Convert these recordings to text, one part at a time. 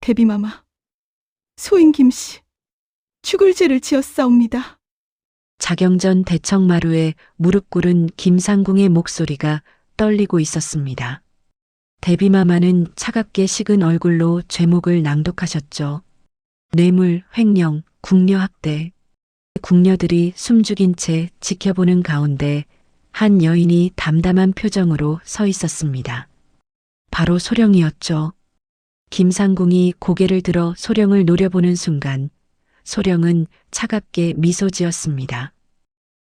대비마마, 소인 김씨, 죽을 죄를 지었사옵니다. 자경전 대청마루에 무릎 꿇은 김상궁의 목소리가 떨리고 있었습니다. 대비마마는 차갑게 식은 얼굴로 죄목을 낭독하셨죠. 뇌물, 횡령, 궁녀학대. 궁녀들이 숨죽인 채 지켜보는 가운데 한 여인이 담담한 표정으로 서 있었습니다. 바로 소령이었죠. 김상궁이 고개를 들어 소령을 노려보는 순간 소령은 차갑게 미소 지었습니다.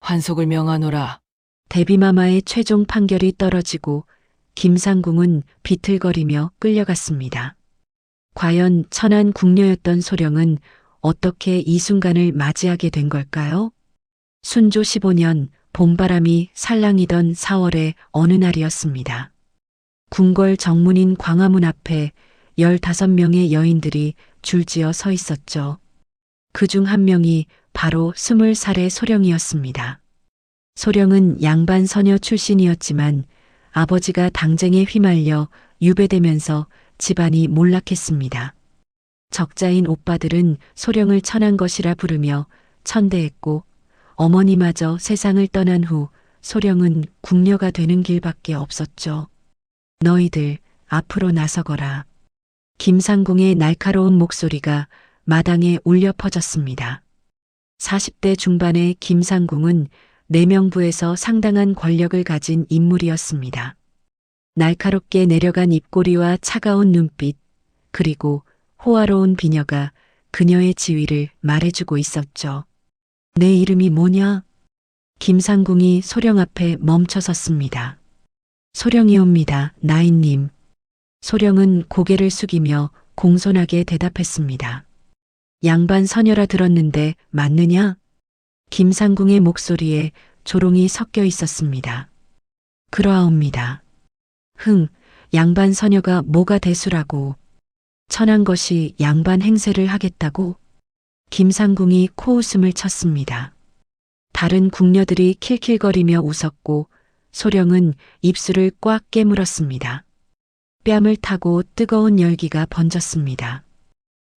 환속을 명하노라. 대비마마의 최종 판결이 떨어지고 김상궁은 비틀거리며 끌려갔습니다. 과연 천한 궁녀였던 소령은 어떻게 이 순간을 맞이하게 된 걸까요? 순조 15년 봄바람이 살랑이던 4월의 어느 날이었습니다. 궁궐 정문인 광화문 앞에 15명의 여인들이 줄지어 서 있었죠. 그중 한 명이 바로 20살의 소령이었습니다. 소령은 양반 서녀 출신이었지만 아버지가 당쟁에 휘말려 유배되면서 집안이 몰락했습니다. 적자인 오빠들은 소령을 천한 것이라 부르며 천대했고 어머니마저 세상을 떠난 후 소령은 궁녀가 되는 길밖에 없었죠. 너희들 앞으로 나서거라. 김상궁의 날카로운 목소리가 마당에 울려 퍼졌습니다. 40대 중반의 김상궁은 내명부에서 상당한 권력을 가진 인물이었습니다. 날카롭게 내려간 입꼬리와 차가운 눈빛, 그리고 호화로운 비녀가 그녀의 지위를 말해주고 있었죠. 내 이름이 뭐냐? 김상궁이 소령 앞에 멈춰섰습니다. 소령이옵니다, 나인님. 소령은 고개를 숙이며 공손하게 대답했습니다. 양반 서녀라 들었는데 맞느냐? 김상궁의 목소리에 조롱이 섞여 있었습니다. 그러하옵니다. 양반 서녀가 뭐가 대수라고. 천한 것이 양반 행세를 하겠다고? 김상궁이 코웃음을 쳤습니다. 다른 궁녀들이 킬킬거리며 웃었고 소령은 입술을 꽉 깨물었습니다. 뺨을 타고 뜨거운 열기가 번졌습니다.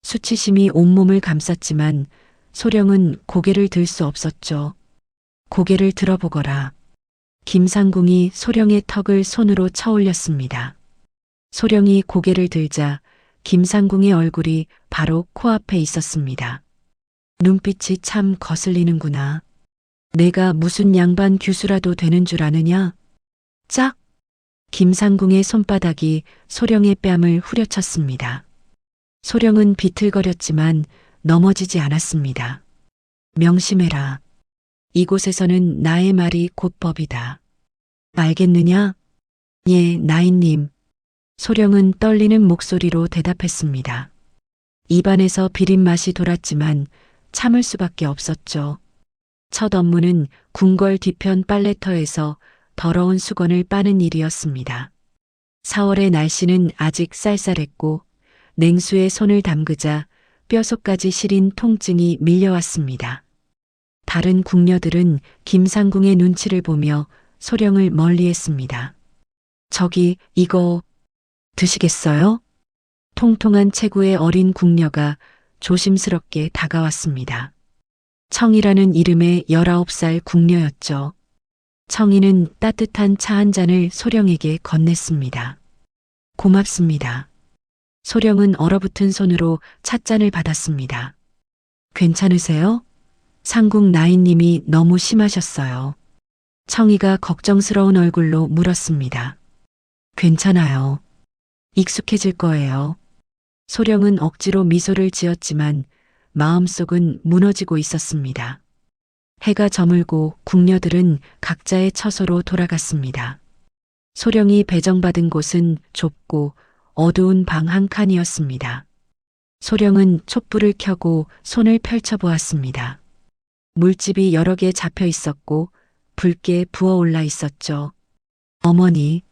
수치심이 온몸을 감쌌지만 소령은 고개를 들 수 없었죠. 고개를 들어보거라. 김상궁이 소령의 턱을 손으로 쳐올렸습니다. 소령이 고개를 들자 김상궁의 얼굴이 바로 코앞에 있었습니다. 눈빛이 참 거슬리는구나. 내가 무슨 양반 규수라도 되는 줄 아느냐? 짝! 김상궁의 손바닥이 소령의 뺨을 후려쳤습니다. 소령은 비틀거렸지만 넘어지지 않았습니다. 명심해라. 이곳에서는 나의 말이 곧 법이다. 알겠느냐? 예, 나인님. 소령은 떨리는 목소리로 대답했습니다. 입안에서 비린 맛이 돌았지만 참을 수밖에 없었죠. 첫 업무는 궁궐 뒤편 빨래터에서 더러운 수건을 빠는 일이었습니다. 4월의 날씨는 아직 쌀쌀했고 냉수에 손을 담그자 뼛속까지 시린 통증이 밀려왔습니다. 다른 궁녀들은 김상궁의 눈치를 보며 소령을 멀리했습니다. 저기 이거 드시겠어요? 통통한 체구의 어린 궁녀가 조심스럽게 다가왔습니다. 청이라는 이름의 19살 궁녀였죠. 청이는 따뜻한 차 한 잔을 소령에게 건넸습니다. 고맙습니다. 소령은 얼어붙은 손으로 찻잔을 받았습니다. 괜찮으세요? 상궁 나인님이 너무 심하셨어요. 청이가 걱정스러운 얼굴로 물었습니다. 괜찮아요. 익숙해질 거예요. 소령은 억지로 미소를 지었지만 마음속은 무너지고 있었습니다. 해가 저물고 궁녀들은 각자의 처소로 돌아갔습니다. 소령이 배정받은 곳은 좁고 어두운 방 한 칸이었습니다. 소령은 촛불을 켜고 손을 펼쳐보았습니다. 물집이 여러 개 잡혀 있었고 붉게 부어올라 있었죠. 어머니.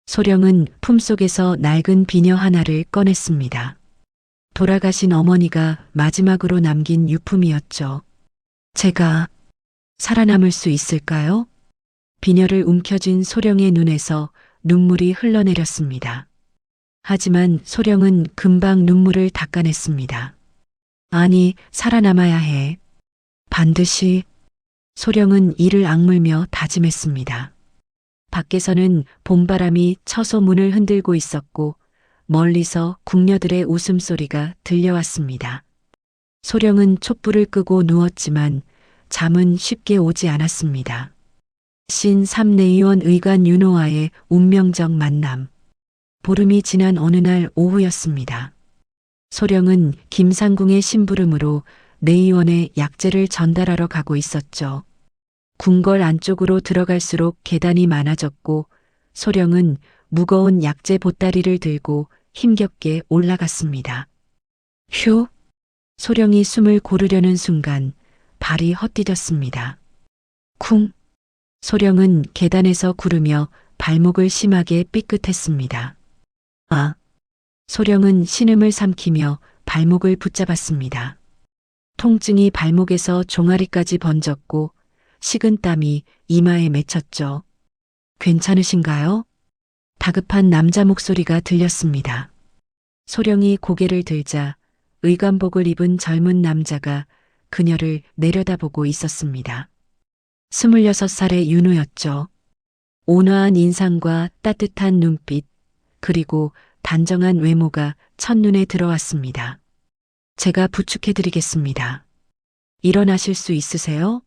소령은 품속에서 낡은 비녀 하나를 꺼냈습니다. 돌아가신 어머니가 마지막으로 남긴 유품이었죠. 제가 살아남을 수 있을까요? 비녀를 움켜쥔 소령의 눈에서 눈물이 흘러내렸습니다. 하지만 소령은 금방 눈물을 닦아냈습니다. 아니, 살아남아야 해. 반드시. 소령은 이를 악물며 다짐했습니다. 밖에서는 봄바람이 처소 문을 흔들고 있었고 멀리서 궁녀들의 웃음소리가 들려왔습니다. 소령은 촛불을 끄고 누웠지만 잠은 쉽게 오지 않았습니다. 신3내의원 의관 윤호와의 운명적 만남. 보름이 지난 어느 날 오후였습니다. 소령은 김상궁의 심부름으로 내의원의 약재를 전달하러 가고 있었죠. 궁궐 안쪽으로 들어갈수록 계단이 많아졌고 소령은 무거운 약재 보따리를 들고 힘겹게 올라갔습니다. 휴! 소령이 숨을 고르려는 순간 발이 헛디뎠습니다. 쿵! 소령은 계단에서 구르며 발목을 심하게 삐끗했습니다. 아! 소령은 신음을 삼키며 발목을 붙잡았습니다. 통증이 발목에서 종아리까지 번졌고 식은 땀이 이마에 맺혔죠. 괜찮으신가요? 다급한 남자 목소리가 들렸습니다. 소령이 고개를 들자 의관복을 입은 젊은 남자가 그녀를 내려다보고 있었습니다. 26살의 윤호였죠. 온화한 인상과 따뜻한 눈빛, 그리고 단정한 외모가 첫눈에 들어왔습니다. 제가 부축해드리겠습니다. 일어나실 수 있으세요?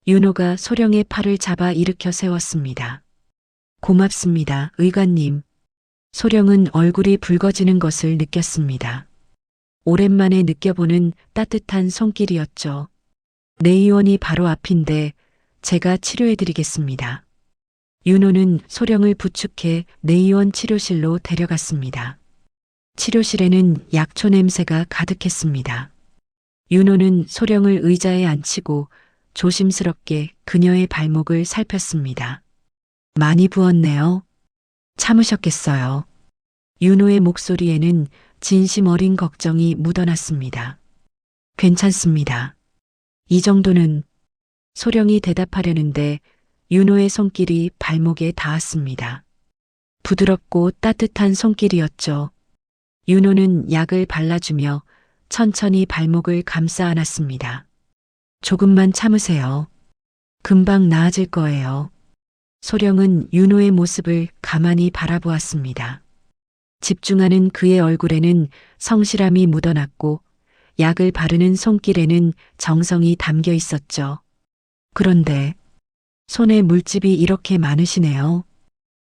윤호가 소령의 팔을 잡아 일으켜 세웠습니다. 고맙습니다, 의관님. 소령은 얼굴이 붉어지는 것을 느꼈습니다. 오랜만에 느껴보는 따뜻한 손길이었죠. 내의원이 바로 앞인데 제가 치료해드리겠습니다. 윤호는 소령을 부축해 내의원 치료실로 데려갔습니다. 치료실에는 약초 냄새가 가득했습니다. 윤호는 소령을 의자에 앉히고 조심스럽게 그녀의 발목을 살폈습니다. 많이 부었네요. 참으셨겠어요. 윤호의 목소리에는 진심 어린 걱정이 묻어났습니다. 괜찮습니다. 이 정도는. 소령이 대답하려는데 윤호의 손길이 발목에 닿았습니다. 부드럽고 따뜻한 손길이었죠. 윤호는 약을 발라주며 천천히 발목을 감싸 안았습니다. 조금만 참으세요. 금방 나아질 거예요. 소령은 윤호의 모습을 가만히 바라보았습니다. 집중하는 그의 얼굴에는 성실함이 묻어났고 약을 바르는 손길에는 정성이 담겨 있었죠. 그런데 손에 물집이 이렇게 많으시네요.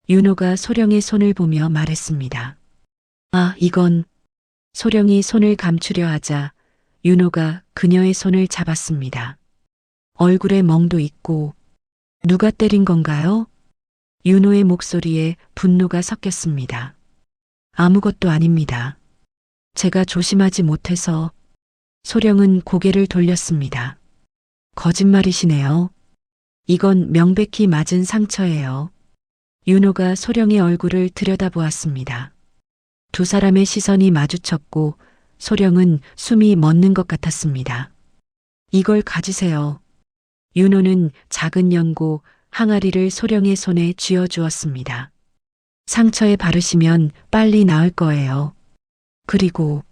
윤호가 소령의 손을 보며 말했습니다. 아, 이건. 소령이 손을 감추려 하자 윤호가 그녀의 손을 잡았습니다. 얼굴에 멍도 있고. 누가 때린 건가요? 윤호의 목소리에 분노가 섞였습니다. 아무것도 아닙니다. 제가 조심하지 못해서. 소령은 고개를 돌렸습니다. 거짓말이시네요. 이건 명백히 맞은 상처예요. 윤호가 소령의 얼굴을 들여다보았습니다. 두 사람의 시선이 마주쳤고 소령은 숨이 멎는 것 같았습니다. 이걸 가지세요. 윤호는 작은 연고 항아리를 소령의 손에 쥐어주었습니다. 상처에 바르시면 빨리 나을 거예요. 그리고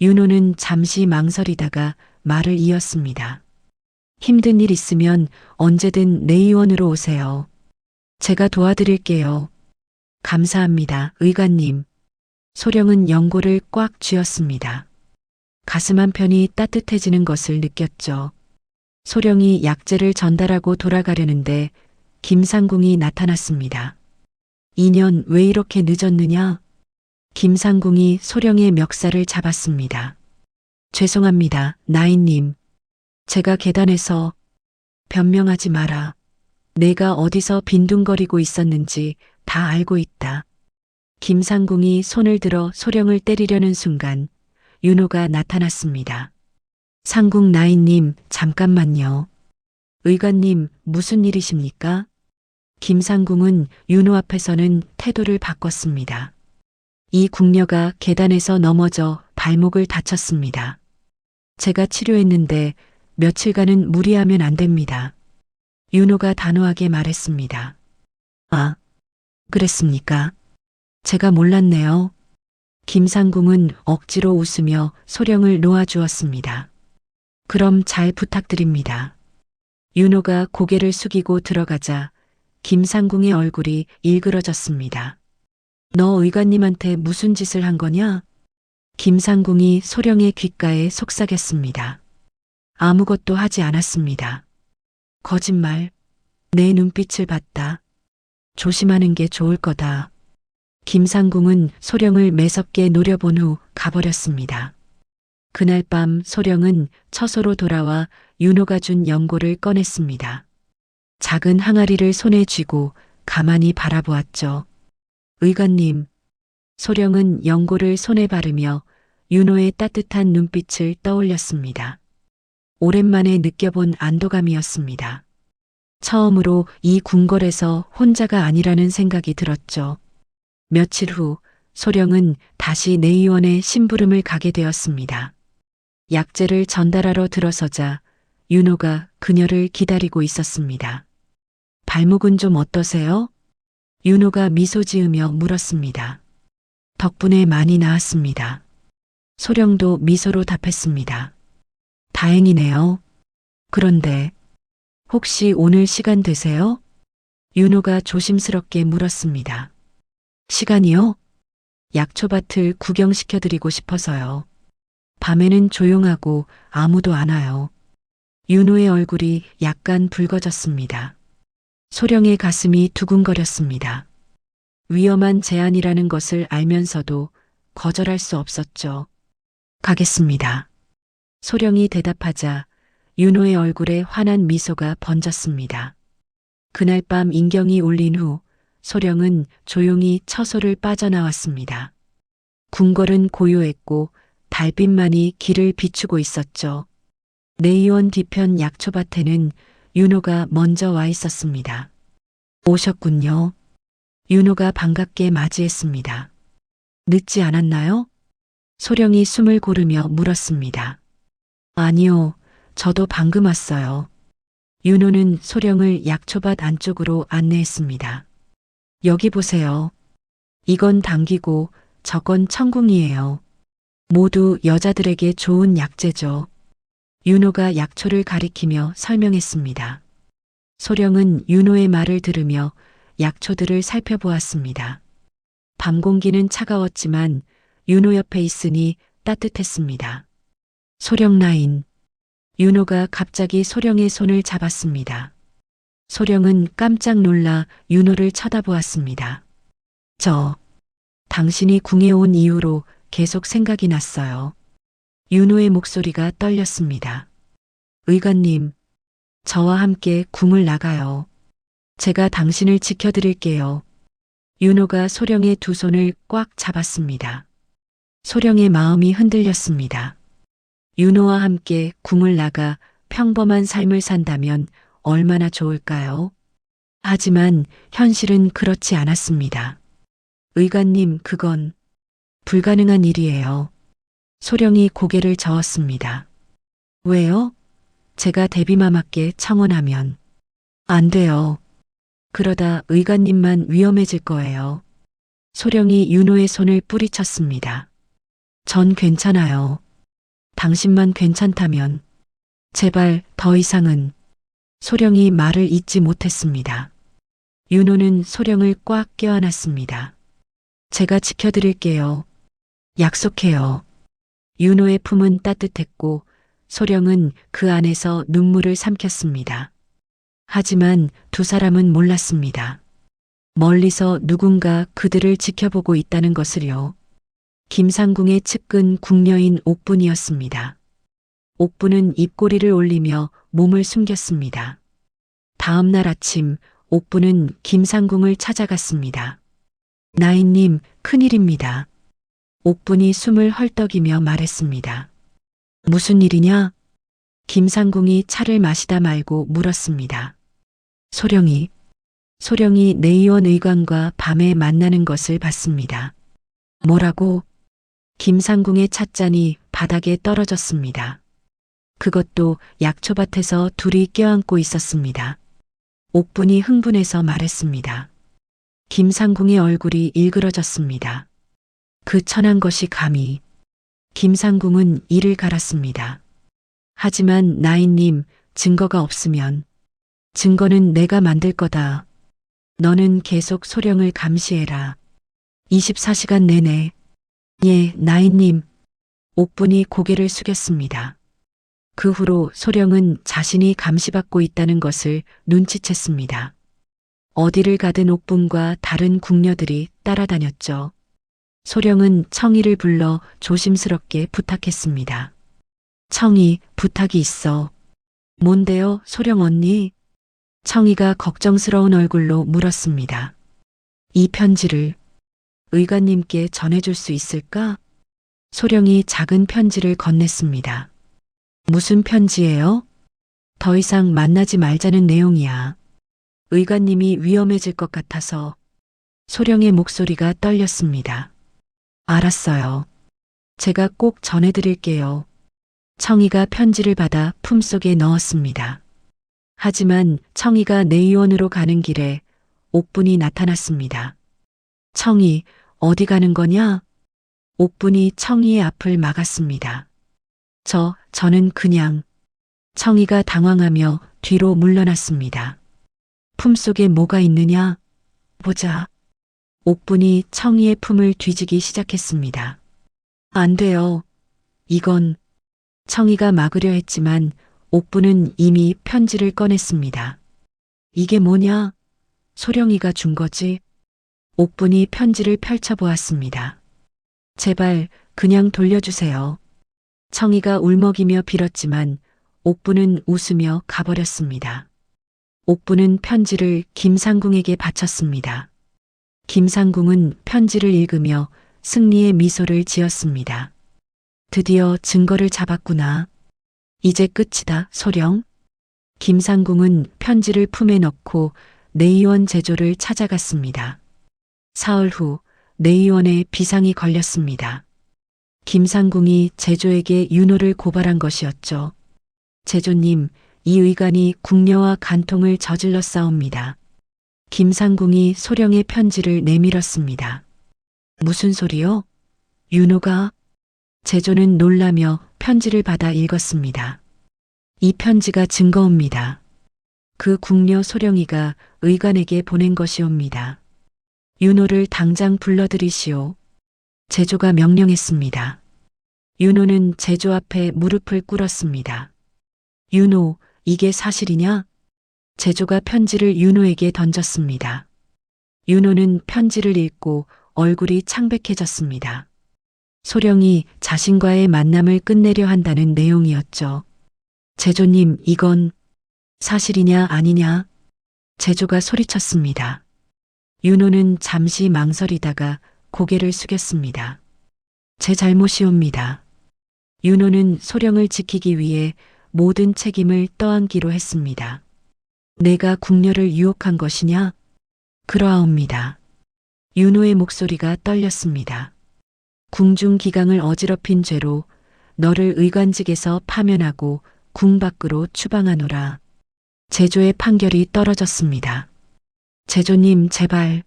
윤호는 잠시 망설이다가 말을 이었습니다. 힘든 일 있으면 언제든 내의원으로 오세요. 제가 도와드릴게요. 감사합니다, 의관님. 소령은 연고를 꽉 쥐었습니다. 가슴 한편이 따뜻해지는 것을 느꼈죠. 소령이 약재를 전달하고 돌아가려는데 김상궁이 나타났습니다. 2년 왜 이렇게 늦었느냐? 김상궁이 소령의 멱살을 잡았습니다. 죄송합니다, 나인님. 제가 계단에서. 변명하지 마라. 내가 어디서 빈둥거리고 있었는지 다 알고 있다. 김상궁이 손을 들어 소령을 때리려는 순간 윤호가 나타났습니다. 상궁 나인님, 잠깐만요. 의관님, 무슨 일이십니까? 김상궁은 윤호 앞에서는 태도를 바꿨습니다. 이 궁녀가 계단에서 넘어져 발목을 다쳤습니다. 제가 치료했는데 며칠간은 무리하면 안 됩니다. 윤호가 단호하게 말했습니다. 아, 그랬습니까? 제가 몰랐네요. 김상궁은 억지로 웃으며 소령을 놓아주었습니다. 그럼 잘 부탁드립니다. 윤호가 고개를 숙이고 들어가자 김상궁의 얼굴이 일그러졌습니다. 너 의관님한테 무슨 짓을 한 거냐? 김상궁이 소령의 귓가에 속삭였습니다. 아무것도 하지 않았습니다. 거짓말. 내 눈빛을 봤다. 조심하는 게 좋을 거다. 김상궁은 소령을 매섭게 노려본 후 가버렸습니다. 그날 밤 소령은 처소로 돌아와 윤호가 준 연고를 꺼냈습니다. 작은 항아리를 손에 쥐고 가만히 바라보았죠. 의관님. 소령은 연고를 손에 바르며 윤호의 따뜻한 눈빛을 떠올렸습니다. 오랜만에 느껴본 안도감이었습니다. 처음으로 이 궁궐에서 혼자가 아니라는 생각이 들었죠. 며칠 후 소령은 다시 내의원의 심부름을 가게 되었습니다. 약재를 전달하러 들어서자 윤호가 그녀를 기다리고 있었습니다. 발목은 좀 어떠세요? 윤호가 미소 지으며 물었습니다. 덕분에 많이 나았습니다. 소령도 미소로 답했습니다. 다행이네요. 그런데 혹시 오늘 시간 되세요? 윤호가 조심스럽게 물었습니다. 시간이요? 약초밭을 구경시켜드리고 싶어서요. 밤에는 조용하고 아무도 안 와요. 윤호의 얼굴이 약간 붉어졌습니다. 소령의 가슴이 두근거렸습니다. 위험한 제안이라는 것을 알면서도 거절할 수 없었죠. 가겠습니다. 소령이 대답하자 윤호의 얼굴에 환한 미소가 번졌습니다. 그날 밤 인경이 울린 후 소령은 조용히 처소를 빠져나왔습니다. 궁궐은 고요했고 달빛만이 길을 비추고 있었죠. 내의원 뒤편 약초밭에는 윤호가 먼저 와 있었습니다. 오셨군요. 윤호가 반갑게 맞이했습니다. 늦지 않았나요? 소령이 숨을 고르며 물었습니다. 아니요, 저도 방금 왔어요. 윤호는 소령을 약초밭 안쪽으로 안내했습니다. 여기 보세요. 이건 당기고 저건 청궁이에요. 모두 여자들에게 좋은 약재죠. 윤호가 약초를 가리키며 설명했습니다. 소령은 윤호의 말을 들으며 약초들을 살펴보았습니다. 밤 공기는 차가웠지만 윤호 옆에 있으니 따뜻했습니다. 소령 라인. 윤호가 갑자기 소령의 손을 잡았습니다. 소령은 깜짝 놀라 윤호를 쳐다보았습니다. 당신이 궁에 온 이후로 계속 생각이 났어요. 윤호의 목소리가 떨렸습니다. 의관님, 저와 함께 궁을 나가요. 제가 당신을 지켜드릴게요. 윤호가 소령의 두 손을 꽉 잡았습니다. 소령의 마음이 흔들렸습니다. 윤호와 함께 궁을 나가 평범한 삶을 산다면 얼마나 좋을까요? 하지만 현실은 그렇지 않았습니다. 의관님, 그건 불가능한 일이에요. 소령이 고개를 저었습니다. 왜요? 제가 데뷔마마께 청혼하면 안 돼요. 그러다 의관님만 위험해질 거예요. 소령이 윤호의 손을 뿌리쳤습니다. 전 괜찮아요. 당신만 괜찮다면 제발 더 이상은. 소령이 말을 잇지 못했습니다. 윤호는 소령을 꽉 껴안았습니다. 제가 지켜드릴게요. 약속해요. 윤호의 품은 따뜻했고 소령은 그 안에서 눈물을 삼켰습니다. 하지만 두 사람은 몰랐습니다. 멀리서 누군가 그들을 지켜보고 있다는 것을요. 김상궁의 측근 궁녀인 옥분이었습니다. 옥분은 입꼬리를 올리며 몸을 숨겼습니다. 다음 날 아침 옥분은 김상궁을 찾아갔습니다. 나인님, 큰일입니다. 옥분이 숨을 헐떡이며 말했습니다. 무슨 일이냐? 김상궁이 차를 마시다 말고 물었습니다. 소령이 내의원 의관과 밤에 만나는 것을 봤습니다. 뭐라고? 김상궁의 찻잔이 바닥에 떨어졌습니다. 그것도 약초밭에서 둘이 껴안고 있었습니다. 옥분이 흥분해서 말했습니다. 김상궁의 얼굴이 일그러졌습니다. 그 천한 것이 감히. 김상궁은 이를 갈았습니다. 하지만 나인님, 증거가 없으면. 증거는 내가 만들 거다. 너는 계속 소령을 감시해라. 24시간 내내. 예, 나인님. 옥분이 고개를 숙였습니다. 그 후로 소령은 자신이 감시받고 있다는 것을 눈치챘습니다. 어디를 가든 옥분과 다른 궁녀들이 따라다녔죠. 소령은 청이를 불러 조심스럽게 부탁했습니다. 청이, 부탁이 있어. 뭔데요, 소령 언니? 청이가 걱정스러운 얼굴로 물었습니다. 이 편지를 의관님께 전해줄 수 있을까? 소령이 작은 편지를 건넸습니다. 무슨 편지예요? 더 이상 만나지 말자는 내용이야. 의관님이 위험해질 것 같아서. 소령의 목소리가 떨렸습니다. 알았어요. 제가 꼭 전해드릴게요. 청이가 편지를 받아 품속에 넣었습니다. 하지만 청이가 내의원으로 가는 길에 옥분이 나타났습니다. 청이, 어디 가는 거냐? 옥분이 청이의 앞을 막았습니다. 저는 그냥. 청이가 당황하며 뒤로 물러났습니다. 품속에 뭐가 있느냐? 보자. 옥분이 청이의 품을 뒤지기 시작했습니다. 안 돼요. 이건. 청이가 막으려 했지만 옥분은 이미 편지를 꺼냈습니다. 이게 뭐냐? 소령이가 준 거지? 옥분이 편지를 펼쳐보았습니다. 제발 그냥 돌려주세요. 청이가 울먹이며 빌었지만 옥분은 웃으며 가버렸습니다. 옥분은 편지를 김상궁에게 바쳤습니다. 김상궁은 편지를 읽으며 승리의 미소를 지었습니다. 드디어 증거를 잡았구나. 이제 끝이다, 소령. 김상궁은 편지를 품에 넣고 내의원 제조를 찾아갔습니다. 사흘 후 내의원에 비상이 걸렸습니다. 김상궁이 제조에게 윤호를 고발한 것이었죠. 제조님, 이 의관이 궁녀와 간통을 저질렀사옵니다. 김상궁이 소령의 편지를 내밀었습니다. 무슨 소리요? 윤호가? 제조는 놀라며 편지를 받아 읽었습니다. 이 편지가 증거옵니다. 그 궁녀 소령이가 의관에게 보낸 것이옵니다. 윤호를 당장 불러들이시오. 제조가 명령했습니다. 윤호는 제조 앞에 무릎을 꿇었습니다. 윤호, 이게 사실이냐? 제조가 편지를 윤호에게 던졌습니다. 윤호는 편지를 읽고 얼굴이 창백해졌습니다. 소령이 자신과의 만남을 끝내려 한다는 내용이었죠. 제조님, 이건 사실이냐 아니냐? 제조가 소리쳤습니다. 윤호는 잠시 망설이다가 고개를 숙였습니다. 제 잘못이옵니다. 윤호는 소령을 지키기 위해 모든 책임을 떠안기로 했습니다. 내가 궁녀를 유혹한 것이냐? 그러하옵니다. 윤호의 목소리가 떨렸습니다. 궁중 기강을 어지럽힌 죄로 너를 의관직에서 파면하고 궁 밖으로 추방하노라. 제조의 판결이 떨어졌습니다. 제조님, 제발.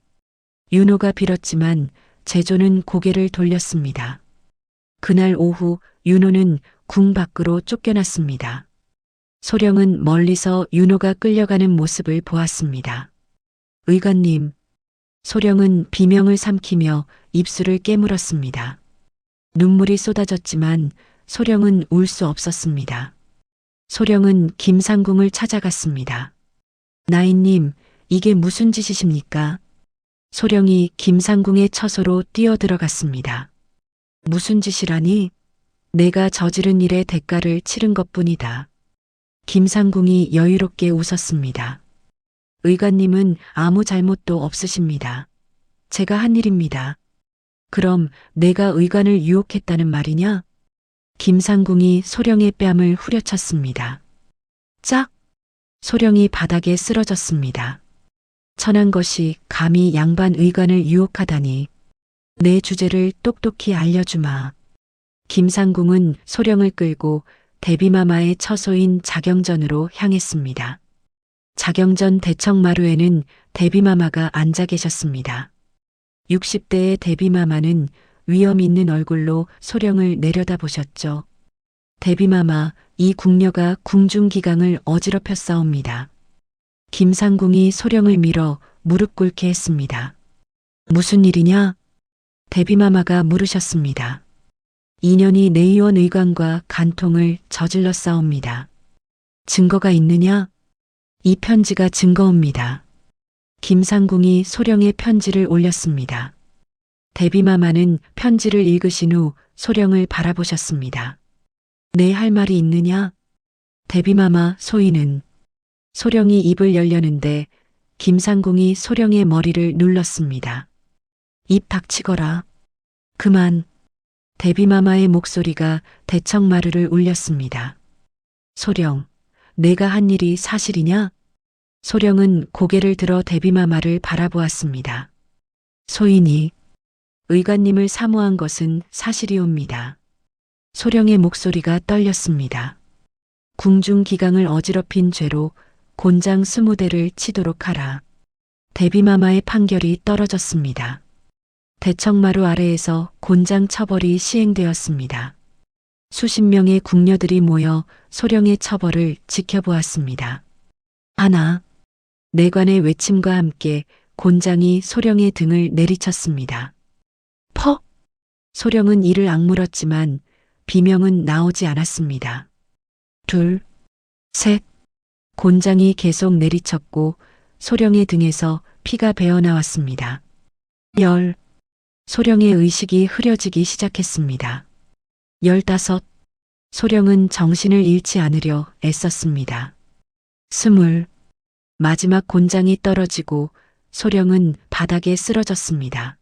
윤호가 빌었지만 제조는 고개를 돌렸습니다. 그날 오후 윤호는 궁 밖으로 쫓겨났습니다. 소령은 멀리서 윤호가 끌려가는 모습을 보았습니다. 의관님. 소령은 비명을 삼키며 입술을 깨물었습니다. 눈물이 쏟아졌지만 소령은 울 수 없었습니다. 소령은 김상궁을 찾아갔습니다. 나인님, 이게 무슨 짓이십니까? 소령이 김상궁의 처소로 뛰어들어갔습니다. 무슨 짓이라니? 내가 저지른 일의 대가를 치른 것뿐이다. 김상궁이 여유롭게 웃었습니다. 의관님은 아무 잘못도 없으십니다. 제가 한 일입니다. 그럼 내가 의관을 유혹했다는 말이냐? 김상궁이 소령의 뺨을 후려쳤습니다. 짝! 소령이 바닥에 쓰러졌습니다. 천한 것이 감히 양반 의관을 유혹하다니. 내 주제를 똑똑히 알려주마. 김상궁은 소령을 끌고 대비마마의 처소인 자경전으로 향했습니다. 자경전 대청마루에는 대비마마가 앉아 계셨습니다. 60대의 대비마마는 위험 있는 얼굴로 소령을 내려다보셨죠. 대비마마, 이 궁녀가 궁중기강을 어지럽혔사옵니다. 김상궁이 소령을 밀어 무릎 꿇게 했습니다. 무슨 일이냐? 대비마마가 물으셨습니다. 인연이 내의원 의관과 간통을 저질렀사옵니다. 증거가 있느냐? 이 편지가 증거입니다. 김상궁이 소령의 편지를 올렸습니다. 대비마마는 편지를 읽으신 후 소령을 바라보셨습니다. 내 할 말이 있느냐? 대비마마 소인은 소령이 입을 열려는데 김상궁이 소령의 머리를 눌렀습니다. 입 닥치거라. 그만. 대비마마의 목소리가 대청마루를 울렸습니다. 소령, 내가 한 일이 사실이냐? 소령은 고개를 들어 대비마마를 바라보았습니다. 소인이 의관님을 사모한 것은 사실이옵니다. 소령의 목소리가 떨렸습니다. 궁중기강을 어지럽힌 죄로 곤장 20대를 치도록 하라. 대비마마의 판결이 떨어졌습니다. 대청마루 아래에서 곤장 처벌이 시행되었습니다. 수십 명의 궁녀들이 모여 소령의 처벌을 지켜보았습니다. 하나, 내관의 외침과 함께 곤장이 소령의 등을 내리쳤습니다. 퍽! 소령은 이를 악물었지만 비명은 나오지 않았습니다. 둘, 셋, 곤장이 계속 내리쳤고 소령의 등에서 피가 배어나왔습니다. 열, 소령의 의식이 흐려지기 시작했습니다. 15, 소령은 정신을 잃지 않으려 애썼습니다. 20, 마지막 곤장이 떨어지고 소령은 바닥에 쓰러졌습니다.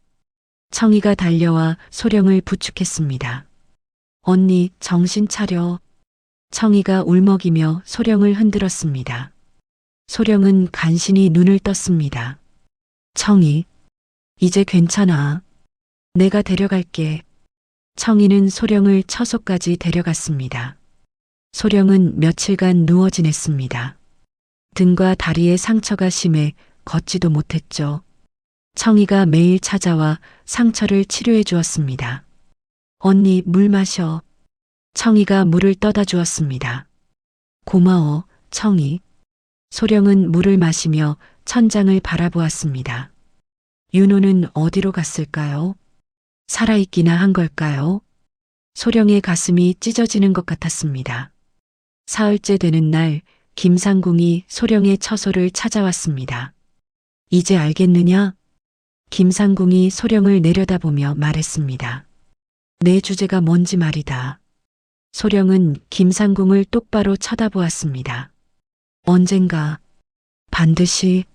청이가 달려와 소령을 부축했습니다. 언니, 정신 차려. 청이가 울먹이며 소령을 흔들었습니다. 소령은 간신히 눈을 떴습니다. 청이, 이제 괜찮아. 내가 데려갈게. 청이는 소령을 처소까지 데려갔습니다. 소령은 며칠간 누워 지냈습니다. 등과 다리에 상처가 심해 걷지도 못했죠. 청이가 매일 찾아와 상처를 치료해 주었습니다. 언니, 물 마셔. 청이가 물을 떠다 주었습니다. 고마워, 청이. 소령은 물을 마시며 천장을 바라보았습니다. 윤호는 어디로 갔을까요? 살아있기나 한 걸까요? 소령의 가슴이 찢어지는 것 같았습니다. 사흘째 되는 날 김상궁이 소령의 처소를 찾아왔습니다. 이제 알겠느냐? 김상궁이 소령을 내려다보며 말했습니다. 내 주제가 뭔지 말이다. 소령은 김상궁을 똑바로 쳐다보았습니다. 언젠가 반드시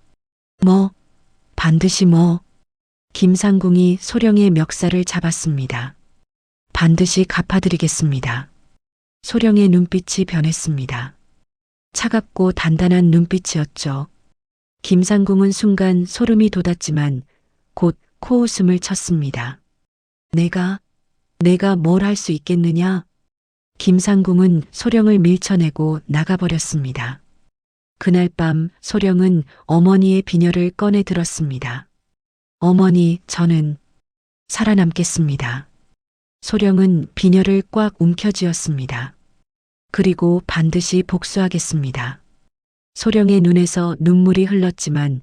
반드시 김상궁이 소령의 멱살을 잡았습니다. 반드시 갚아드리겠습니다. 소령의 눈빛이 변했습니다. 차갑고 단단한 눈빛이었죠. 김상궁은 순간 소름이 돋았지만 곧 코웃음을 쳤습니다. 내가 뭘 할 수 있겠느냐? 김상궁은 소령을 밀쳐내고 나가버렸습니다. 그날 밤 소령은 어머니의 비녀를 꺼내 들었습니다. 어머니, 저는 살아남겠습니다. 소령은 비녀를 꽉 움켜쥐었습니다. 그리고 반드시 복수하겠습니다. 소령의 눈에서 눈물이 흘렀지만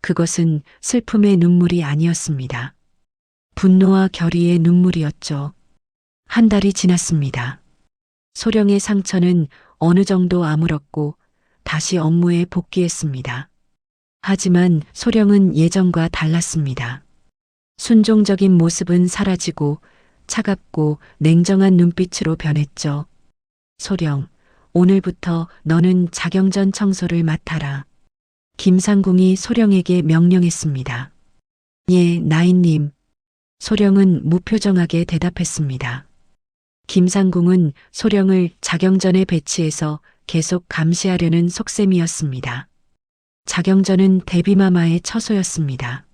그것은 슬픔의 눈물이 아니었습니다. 분노와 결의의 눈물이었죠. 한 달이 지났습니다. 소령의 상처는 어느 정도 아물었고 다시 업무에 복귀했습니다. 하지만 소령은 예전과 달랐습니다. 순종적인 모습은 사라지고 차갑고 냉정한 눈빛으로 변했죠. 소령, 오늘부터 너는 자경전 청소를 맡아라. 김상궁이 소령에게 명령했습니다. 예, 나인님. 소령은 무표정하게 대답했습니다. 김상궁은 소령을 자경전에 배치해서 계속 감시하려는 속셈이었습니다. 자경전은 대비마마의 처소였습니다.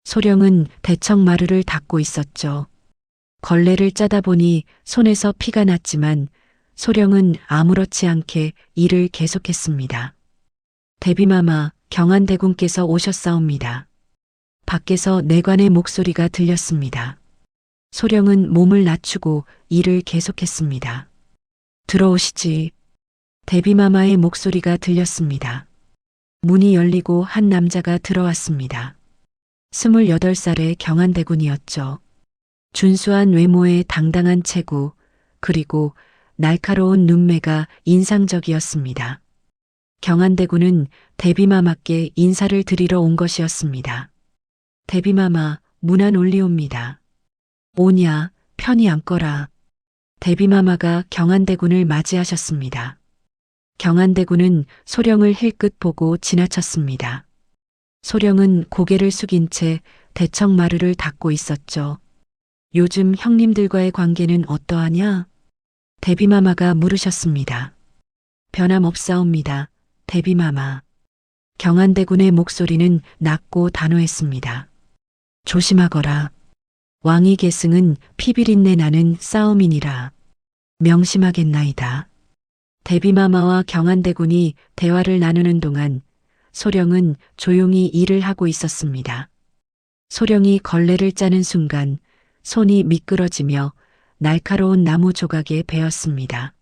소령은 대청마루를 닫고 있었죠. 걸레를 짜다 보니 손에서 피가 났지만 소령은 아무렇지 않게 일을 계속했습니다. 대비마마, 경안대군께서 오셨사옵니다. 밖에서 내관의 목소리가 들렸습니다. 소령은 몸을 낮추고 일을 계속했습니다. 들어오시지. 대비마마의 목소리가 들렸습니다. 문이 열리고 한 남자가 들어왔습니다. 28살의 경안대군이었죠. 준수한 외모에 당당한 체구, 그리고 날카로운 눈매가 인상적이었습니다. 경안대군은 대비마마께 인사를 드리러 온 것이었습니다. 대비마마, 문안 올리옵니다. 오냐, 편히 앉거라. 대비마마가 경안대군을 맞이하셨습니다. 경안대군은 소령을 힐끗 보고 지나쳤습니다. 소령은 고개를 숙인 채 대청마루를 닦고 있었죠. 요즘 형님들과의 관계는 어떠하냐? 대비마마가 물으셨습니다. 변함없사옵니다. 대비마마. 경안대군의 목소리는 낮고 단호했습니다. 조심하거라. 왕위 계승은 피비린내 나는 싸움이니라. 명심하겠나이다. 대비마마와 경안대군이 대화를 나누는 동안 소령은 조용히 일을 하고 있었습니다. 소령이 걸레를 짜는 순간 손이 미끄러지며 날카로운 나무 조각에 베었습니다.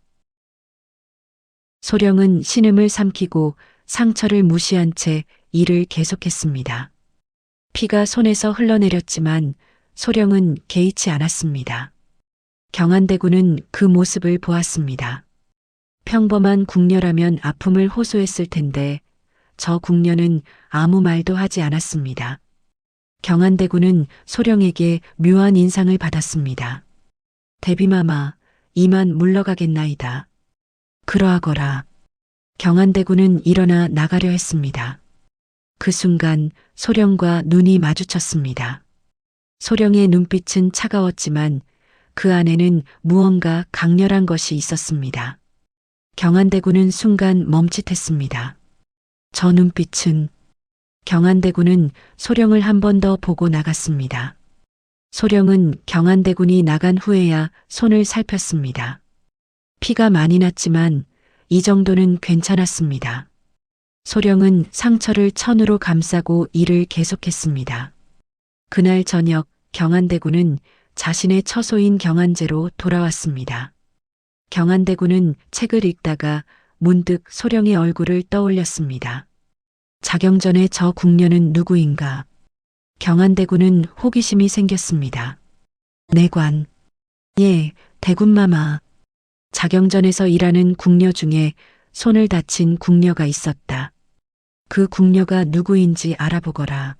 소령은 신음을 삼키고 상처를 무시한 채 일을 계속했습니다. 피가 손에서 흘러내렸지만 소령은 개의치 않았습니다. 경안대군은 그 모습을 보았습니다. 평범한 궁녀라면 아픔을 호소했을 텐데 저 궁녀는 아무 말도 하지 않았습니다. 경안대군은 소령에게 묘한 인상을 받았습니다. 대비마마, 이만 물러가겠나이다. 그러하거라. 경안대군은 일어나 나가려 했습니다. 그 순간 소령과 눈이 마주쳤습니다. 소령의 눈빛은 차가웠지만 그 안에는 무언가 강렬한 것이 있었습니다. 경안대군은 순간 멈칫했습니다. 저 눈빛은 경안대군은 소령을 한 번 더 보고 나갔습니다. 소령은 경안대군이 나간 후에야 손을 살폈습니다. 피가 많이 났지만 이 정도는 괜찮았습니다. 소령은 상처를 천으로 감싸고 일을 계속했습니다. 그날 저녁 경안대군은 자신의 처소인 경안제로 돌아왔습니다. 경안대군은 책을 읽다가 문득 소령의 얼굴을 떠올렸습니다. 자경 전에 저 궁녀는 누구인가? 경안대군은 호기심이 생겼습니다. 내관. 예, 대군마마. 자경전에서 일하는 궁녀 중에 손을 다친 궁녀가 있었다. 그 궁녀가 누구인지 알아보거라.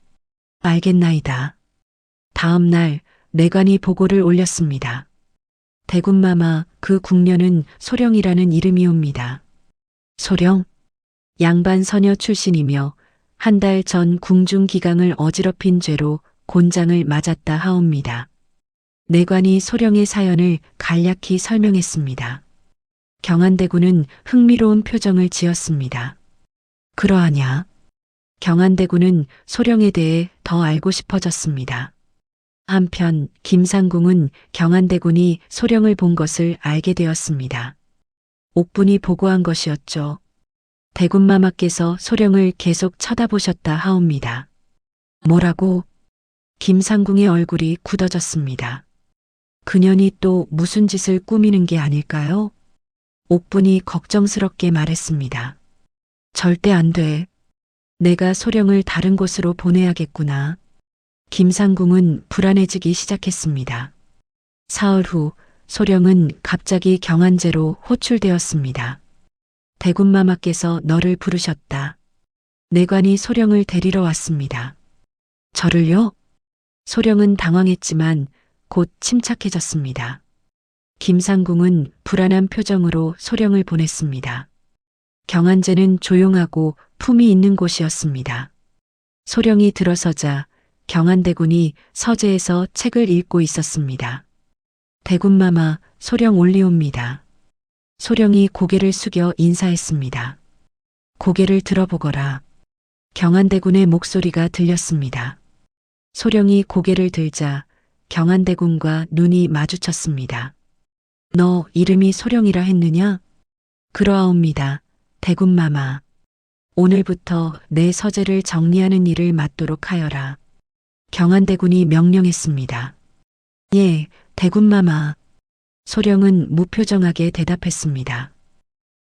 알겠나이다. 다음 날 내관이 보고를 올렸습니다. 대군마마, 그 궁녀는 소령이라는 이름이옵니다. 소령? 양반 서녀 출신이며 한 달 전 궁중 기강을 어지럽힌 죄로 곤장을 맞았다 하옵니다. 내관이 소령의 사연을 간략히 설명했습니다. 경안대군은 흥미로운 표정을 지었습니다. 그러하냐? 경안대군은 소령에 대해 더 알고 싶어졌습니다. 한편 김상궁은 경안대군이 소령을 본 것을 알게 되었습니다. 옥분이 보고한 것이었죠. 대군마마께서 소령을 계속 쳐다보셨다 하옵니다. 뭐라고? 김상궁의 얼굴이 굳어졌습니다. 그년이 또 무슨 짓을 꾸미는 게 아닐까요? 옥분이 걱정스럽게 말했습니다. 절대 안 돼. 내가 소령을 다른 곳으로 보내야겠구나. 김상궁은 불안해지기 시작했습니다. 사흘 후 소령은 갑자기 경안제로 호출되었습니다. 대군마마께서 너를 부르셨다. 내관이 소령을 데리러 왔습니다. 저를요? 소령은 당황했지만 곧 침착해졌습니다. 김상궁은 불안한 표정으로 소령을 보냈습니다. 경안제는 조용하고 품이 있는 곳이었습니다. 소령이 들어서자 경안대군이 서재에서 책을 읽고 있었습니다. 대군마마, 소령 올리옵니다. 소령이 고개를 숙여 인사했습니다. 고개를 들어보거라. 경안대군의 목소리가 들렸습니다. 소령이 고개를 들자 경안대군과 눈이 마주쳤습니다. 너 이름이 소령이라 했느냐? 그러하옵니다. 대군마마. 오늘부터 내 서재를 정리하는 일을 맡도록 하여라. 경안대군이 명령했습니다. 예, 대군마마. 소령은 무표정하게 대답했습니다.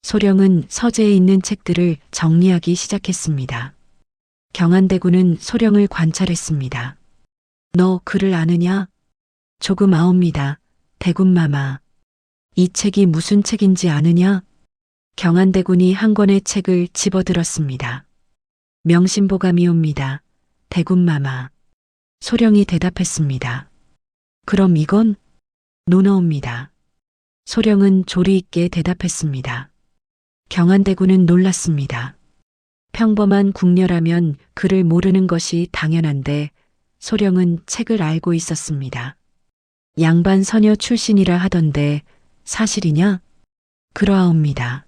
소령은 서재에 있는 책들을 정리하기 시작했습니다. 경안대군은 소령을 관찰했습니다. 너 글을 아느냐? 조금 아옵니다. 대군마마. 이 책이 무슨 책인지 아느냐? 경안대군이 한 권의 책을 집어들었습니다. 명심보감이옵니다. 대군마마. 소령이 대답했습니다. 그럼 이건? 논어옵니다. 소령은 조리 있게 대답했습니다. 경안대군은 놀랐습니다. 평범한 궁녀라면 글을 모르는 것이 당연한데 소령은 책을 알고 있었습니다. 양반 서녀 출신이라 하던데 사실이냐? 그러하옵니다.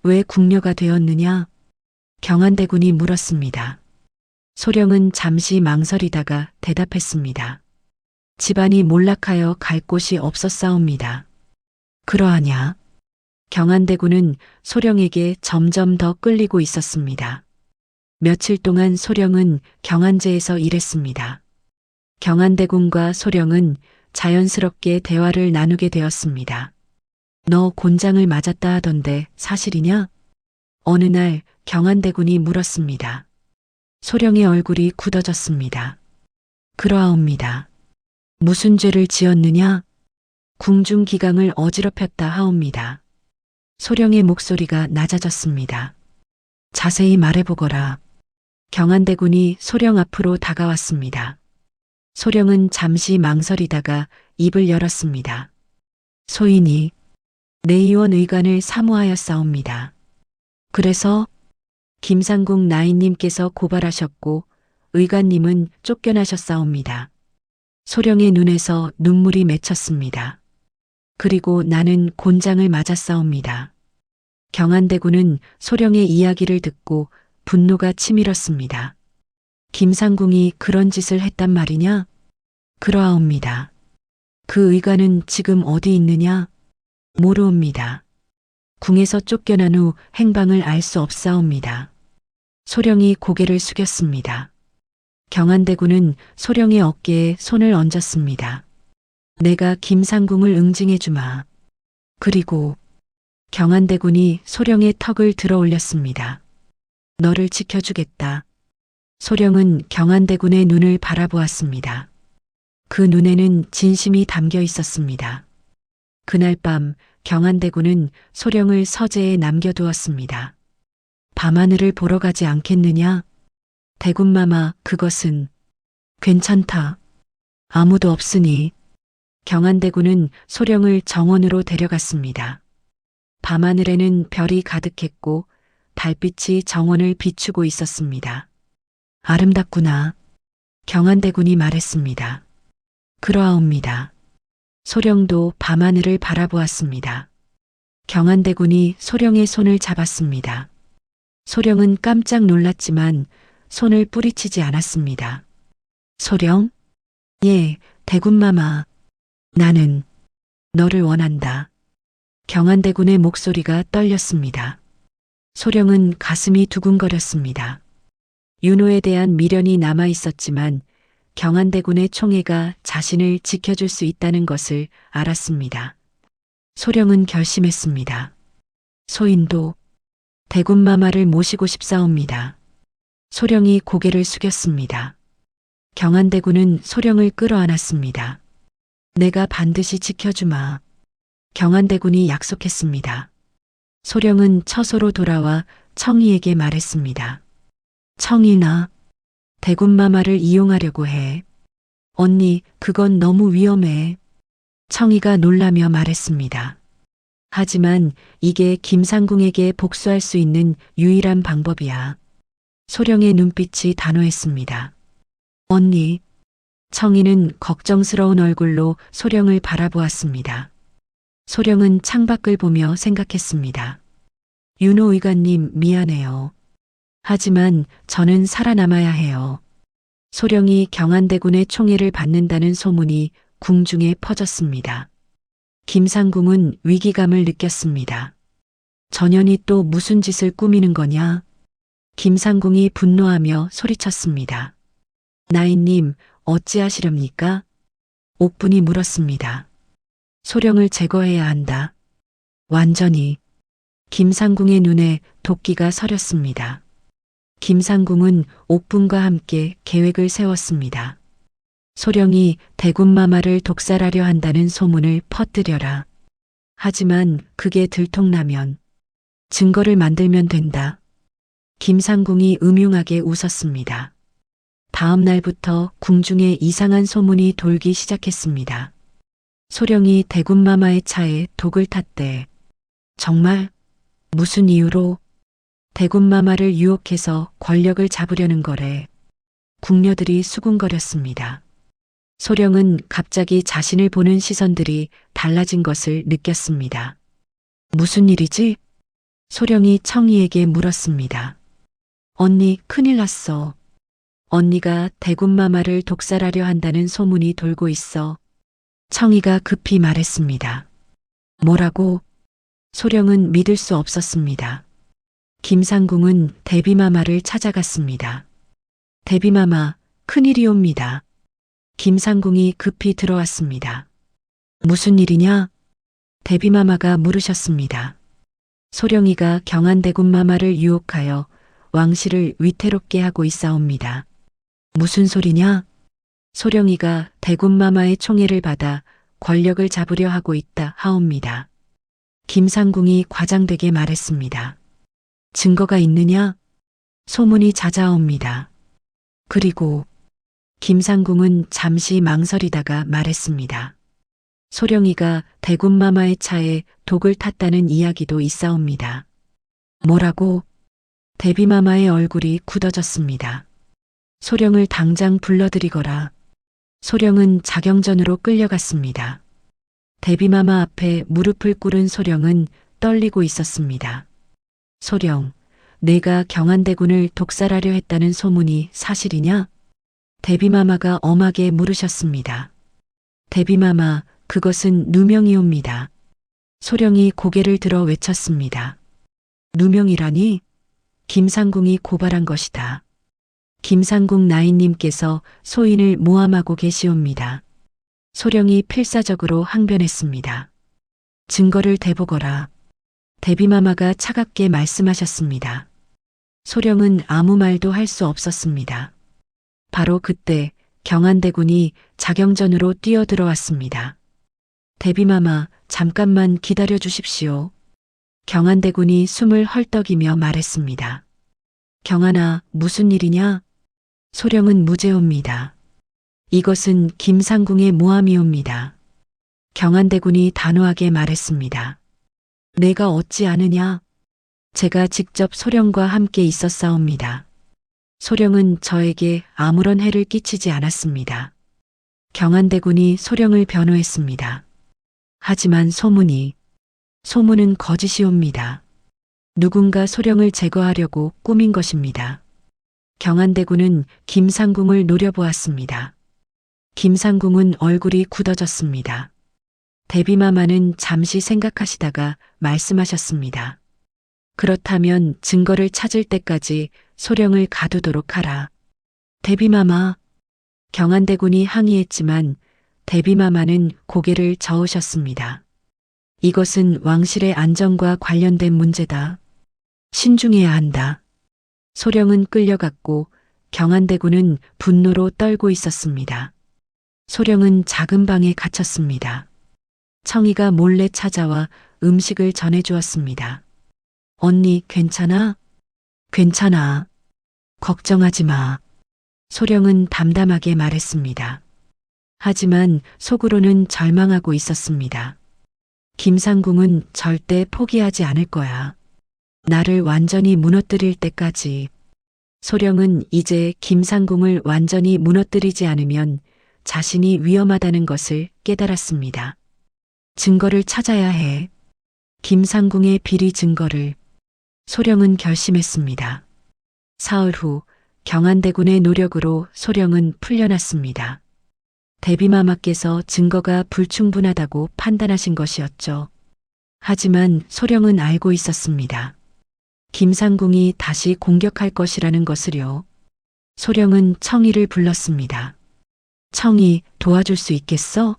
왜 궁녀가 되었느냐? 경안대군이 물었습니다. 소령은 잠시 망설이다가 대답했습니다. 집안이 몰락하여 갈 곳이 없었사옵니다. 그러하냐? 경안대군은 소령에게 점점 더 끌리고 있었습니다. 며칠 동안 소령은 경안제에서 일했습니다. 경안대군과 소령은 자연스럽게 대화를 나누게 되었습니다. 너 곤장을 맞았다 하던데 사실이냐? 어느 날 경안대군이 물었습니다. 소령의 얼굴이 굳어졌습니다. 그러하옵니다. 무슨 죄를 지었느냐? 궁중기강을 어지럽혔다 하옵니다. 소령의 목소리가 낮아졌습니다. 자세히 말해보거라. 경안대군이 소령 앞으로 다가왔습니다. 소령은 잠시 망설이다가 입을 열었습니다. 소인이 내의원 의관을 사모하였사옵니다. 그래서 김상국 나인님께서 고발하셨고 의관님은 쫓겨나셨사옵니다. 소령의 눈에서 눈물이 맺혔습니다. 그리고 나는 곤장을 맞았사옵니다. 경안대군은 소령의 이야기를 듣고 분노가 치밀었습니다. 김상궁이 그런 짓을 했단 말이냐? 그러하옵니다. 그 의관은 지금 어디 있느냐? 모르옵니다. 궁에서 쫓겨난 후 행방을 알 수 없사옵니다. 소령이 고개를 숙였습니다. 경안대군은 소령의 어깨에 손을 얹었습니다. 내가 김상궁을 응징해 주마. 그리고 경안대군이 소령의 턱을 들어 올렸습니다. 너를 지켜주겠다. 소령은 경안대군의 눈을 바라보았습니다. 그 눈에는 진심이 담겨 있었습니다. 그날 밤 경안대군은 소령을 서재에 남겨두었습니다. 밤하늘을 보러 가지 않겠느냐? 대군마마, 그것은 괜찮다. 아무도 없으니. 경안대군은 소령을 정원으로 데려갔습니다. 밤하늘에는 별이 가득했고 달빛이 정원을 비추고 있었습니다. 아름답구나. 경안대군이 말했습니다. 그러하옵니다. 소령도 밤하늘을 바라보았습니다. 경안대군이 소령의 손을 잡았습니다. 소령은 깜짝 놀랐지만 손을 뿌리치지 않았습니다. 소령? 예, 대군마마. 나는 너를 원한다. 경안대군의 목소리가 떨렸습니다. 소령은 가슴이 두근거렸습니다. 윤호에 대한 미련이 남아 있었지만 경안대군의 총애가 자신을 지켜줄 수 있다는 것을 알았습니다. 소령은 결심했습니다. 소인도 대군마마를 모시고 싶사옵니다. 소령이 고개를 숙였습니다. 경안대군은 소령을 끌어안았습니다. 내가 반드시 지켜주마. 경안대군이 약속했습니다. 소령은 처소로 돌아와 청이에게 말했습니다. 청이나 대군마마를 이용하려고 해. 언니, 그건 너무 위험해. 청이가 놀라며 말했습니다. 하지만 이게 김상궁에게 복수할 수 있는 유일한 방법이야. 소령의 눈빛이 단호했습니다. 언니. 청이는 걱정스러운 얼굴로 소령을 바라보았습니다. 소령은 창밖을 보며 생각했습니다. 윤호 의관님, 미안해요. 하지만 저는 살아남아야 해요. 소령이 경안대군의 총애를 받는다는 소문이 궁중에 퍼졌습니다. 김상궁은 위기감을 느꼈습니다. 전현이 또 무슨 짓을 꾸미는 거냐? 김상궁이 분노하며 소리쳤습니다. 나인님, 어찌하시렵니까? 옥분이 물었습니다. 소령을 제거해야 한다. 완전히. 김상궁의 눈에 도끼가 서렸습니다. 김상궁은 옥분과 함께 계획을 세웠습니다. 소령이 대군마마를 독살하려 한다는 소문을 퍼뜨려라. 하지만 그게 들통나면 증거를 만들면 된다. 김상궁이 음흉하게 웃었습니다. 다음 날부터 궁중에 이상한 소문이 돌기 시작했습니다. 소령이 대군마마의 차에 독을 탔대. 정말? 무슨 이유로? 대군마마를 유혹해서 권력을 잡으려는 거래. 궁녀들이 수군거렸습니다. 소령은 갑자기 자신을 보는 시선들이 달라진 것을 느꼈습니다. 무슨 일이지? 소령이 청이에게 물었습니다. 언니, 큰일 났어. 언니가 대군마마를 독살하려 한다는 소문이 돌고 있어. 청이가 급히 말했습니다. 뭐라고? 소령은 믿을 수 없었습니다. 김상궁은 대비마마를 찾아갔습니다. 대비마마, 큰일이옵니다. 김상궁이 급히 들어왔습니다. 무슨 일이냐? 대비마마가 물으셨습니다. 소령이가 경안대군마마를 유혹하여 왕실을 위태롭게 하고 있사옵니다. 무슨 소리냐? 소령이가 대군마마의 총애를 받아 권력을 잡으려 하고 있다 하옵니다. 김상궁이 과장되게 말했습니다. 증거가 있느냐? 소문이 잦아옵니다. 그리고 김상궁은 잠시 망설이다가 말했습니다. 소령이가 대군마마의 차에 독을 탔다는 이야기도 있사옵니다. 뭐라고? 대비마마의 얼굴이 굳어졌습니다. 소령을 당장 불러들이거라. 소령은 자경전으로 끌려갔습니다. 대비마마 앞에 무릎을 꿇은 소령은 떨리고 있었습니다. 소령, 내가 경안대군을 독살하려 했다는 소문이 사실이냐? 대비마마가 엄하게 물으셨습니다. 대비마마, 그것은 누명이옵니다. 소령이 고개를 들어 외쳤습니다. 누명이라니? 김상궁이 고발한 것이다. 김상궁 나인님께서 소인을 모함하고 계시옵니다. 소령이 필사적으로 항변했습니다. 증거를 대보거라. 대비마마가 차갑게 말씀하셨습니다. 소령은 아무 말도 할 수 없었습니다. 바로 그때 경안대군이 자경전으로 뛰어들어왔습니다. 대비마마, 잠깐만 기다려 주십시오. 경안대군이 숨을 헐떡이며 말했습니다. 경안아, 무슨 일이냐? 소령은 무죄옵니다. 이것은 김상궁의 모함이옵니다. 경안대군이 단호하게 말했습니다. 내가 어찌 아느냐? 제가 직접 소령과 함께 있었사옵니다. 소령은 저에게 아무런 해를 끼치지 않았습니다. 경안대군이 소령을 변호했습니다. 하지만 소문은 거짓이옵니다. 누군가 소령을 제거하려고 꾸민 것입니다. 경안대군은 김상궁을 노려보았습니다. 김상궁은 얼굴이 굳어졌습니다. 대비마마는 잠시 생각하시다가 말씀하셨습니다. 그렇다면 증거를 찾을 때까지 소령을 가두도록 하라. 대비마마. 경안대군이 항의했지만 대비마마는 고개를 저으셨습니다. 이것은 왕실의 안정과 관련된 문제다. 신중해야 한다. 소령은 끌려갔고 경안대군은 분노로 떨고 있었습니다. 소령은 작은 방에 갇혔습니다. 청이가 몰래 찾아와 음식을 전해주었습니다. 언니, 괜찮아? 괜찮아. 걱정하지 마. 소령은 담담하게 말했습니다. 하지만 속으로는 절망하고 있었습니다. 김상궁은 절대 포기하지 않을 거야. 나를 완전히 무너뜨릴 때까지. 소령은 이제 김상궁을 완전히 무너뜨리지 않으면 자신이 위험하다는 것을 깨달았습니다. 증거를 찾아야 해. 김상궁의 비리 증거를. 소령은 결심했습니다. 사흘 후 경안대군의 노력으로 소령은 풀려났습니다. 대비마마께서 증거가 불충분하다고 판단하신 것이었죠. 하지만 소령은 알고 있었습니다. 김상궁이 다시 공격할 것이라는 것을요. 소령은 청이를 불렀습니다. 청이 도와줄 수 있겠어?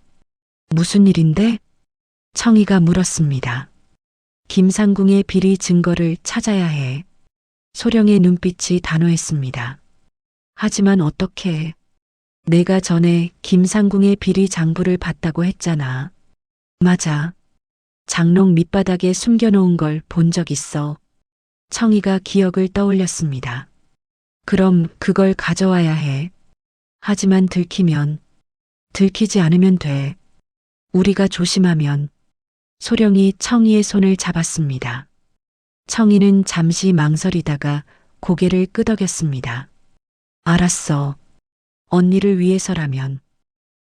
무슨 일인데? 청이가 물었습니다. 김상궁의 비리 증거를 찾아야 해. 소령의 눈빛이 단호했습니다. 하지만 어떻게? 내가 전에 김상궁의 비리 장부를 봤다고 했잖아. 맞아. 장롱 밑바닥에 숨겨놓은 걸 본 적 있어. 청이가 기억을 떠올렸습니다. 그럼 그걸 가져와야 해. 하지만 들키지 않으면 돼. 우리가 조심하면. 소령이 청이의 손을 잡았습니다. 청이는 잠시 망설이다가 고개를 끄덕였습니다. 알았어. 언니를 위해서라면.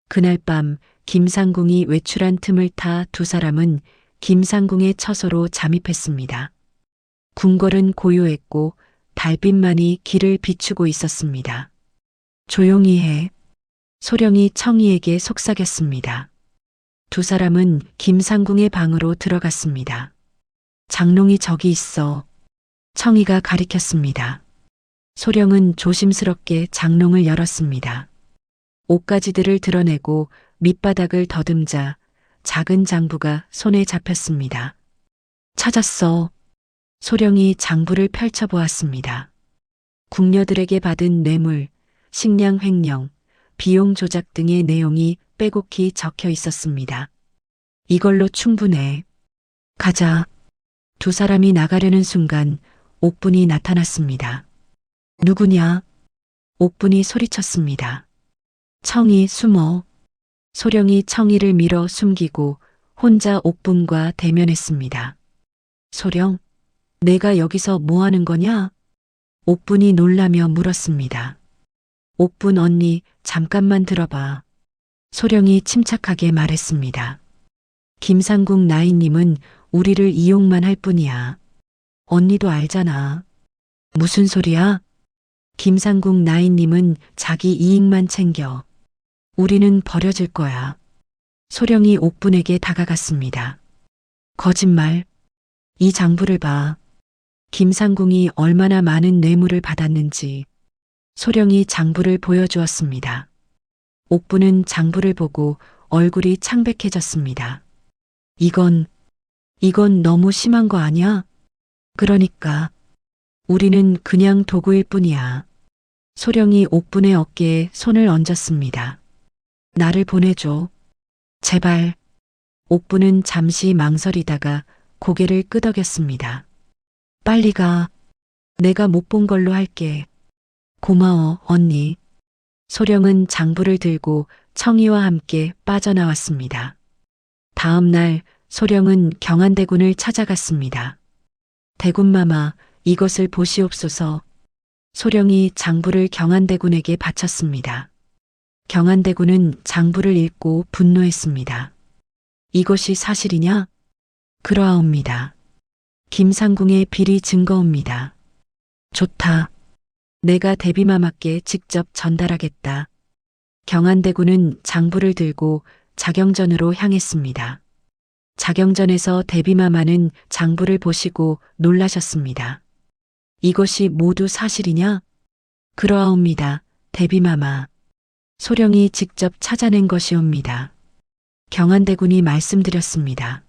그날 밤 김상궁이 외출한 틈을 타 두 사람은 김상궁의 처소로 잠입했습니다. 궁궐은 고요했고 달빛만이 길을 비추고 있었습니다. 조용히 해. 소령이 청이에게 속삭였습니다. 두 사람은 김상궁의 방으로 들어갔습니다. 장롱이 저기 있어. 청이가 가리켰습니다. 소령은 조심스럽게 장롱을 열었습니다. 옷가지들을 드러내고 밑바닥을 더듬자 작은 장부가 손에 잡혔습니다. 찾았어. 소령이 장부를 펼쳐보았습니다. 궁녀들에게 받은 뇌물, 식량 횡령, 비용 조작 등의 내용이 빼곡히 적혀 있었습니다. 이걸로 충분해. 가자. 두 사람이 나가려는 순간 옥분이 나타났습니다. 누구냐? 옥분이 소리쳤습니다. 청이 숨어. 소령이 청이를 밀어 숨기고 혼자 옥분과 대면했습니다. 소령, 내가 여기서 뭐 하는 거냐? 옥분이 놀라며 물었습니다. 옥분 언니, 잠깐만 들어봐. 소령이 침착하게 말했습니다. 김상궁 나인님은 우리를 이용만 할 뿐이야. 언니도 알잖아. 무슨 소리야? 김상궁 나인님은 자기 이익만 챙겨. 우리는 버려질 거야. 소령이 옥분에게 다가갔습니다. 거짓말. 이 장부를 봐. 김상궁이 얼마나 많은 뇌물을 받았는지. 소령이 장부를 보여주었습니다. 옥분은 장부를 보고 얼굴이 창백해졌습니다. 이건 너무 심한 거 아니야? 그러니까. 우리는 그냥 도구일 뿐이야. 소령이 옥분의 어깨에 손을 얹었습니다. 나를 보내줘. 제발. 옥분은 잠시 망설이다가 고개를 끄덕였습니다. 빨리 가. 내가 못 본 걸로 할게. 고마워, 언니. 소령은 장부를 들고 청이와 함께 빠져나왔습니다. 다음 날 소령은 경안대군을 찾아갔습니다. 대군마마, 이것을 보시옵소서. 소령이 장부를 경안대군에게 바쳤습니다. 경안대군은 장부를 읽고 분노했습니다. 이것이 사실이냐? 그러하옵니다. 김상궁의 비리 증거옵니다. 좋다. 내가 대비마마께 직접 전달하겠다. 경안대군은 장부를 들고 자경전으로 향했습니다. 자경전에서 대비마마는 장부를 보시고 놀라셨습니다. 이것이 모두 사실이냐? 그러하옵니다, 대비마마. 소령이 직접 찾아낸 것이옵니다. 경안대군이 말씀드렸습니다.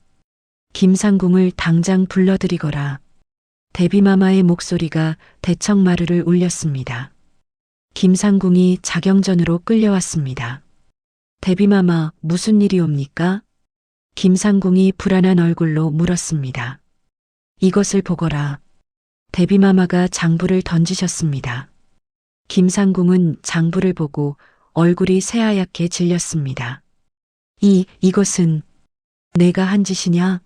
김상궁을 당장 불러들이거라. 대비마마의 목소리가 대청마루를 울렸습니다. 김상궁이 자경전으로 끌려왔습니다. 대비마마, 무슨 일이옵니까? 김상궁이 불안한 얼굴로 물었습니다. 이것을 보거라. 대비마마가 장부를 던지셨습니다. 김상궁은 장부를 보고 얼굴이 새하얗게 질렸습니다. 이것은 내가 한 짓이냐?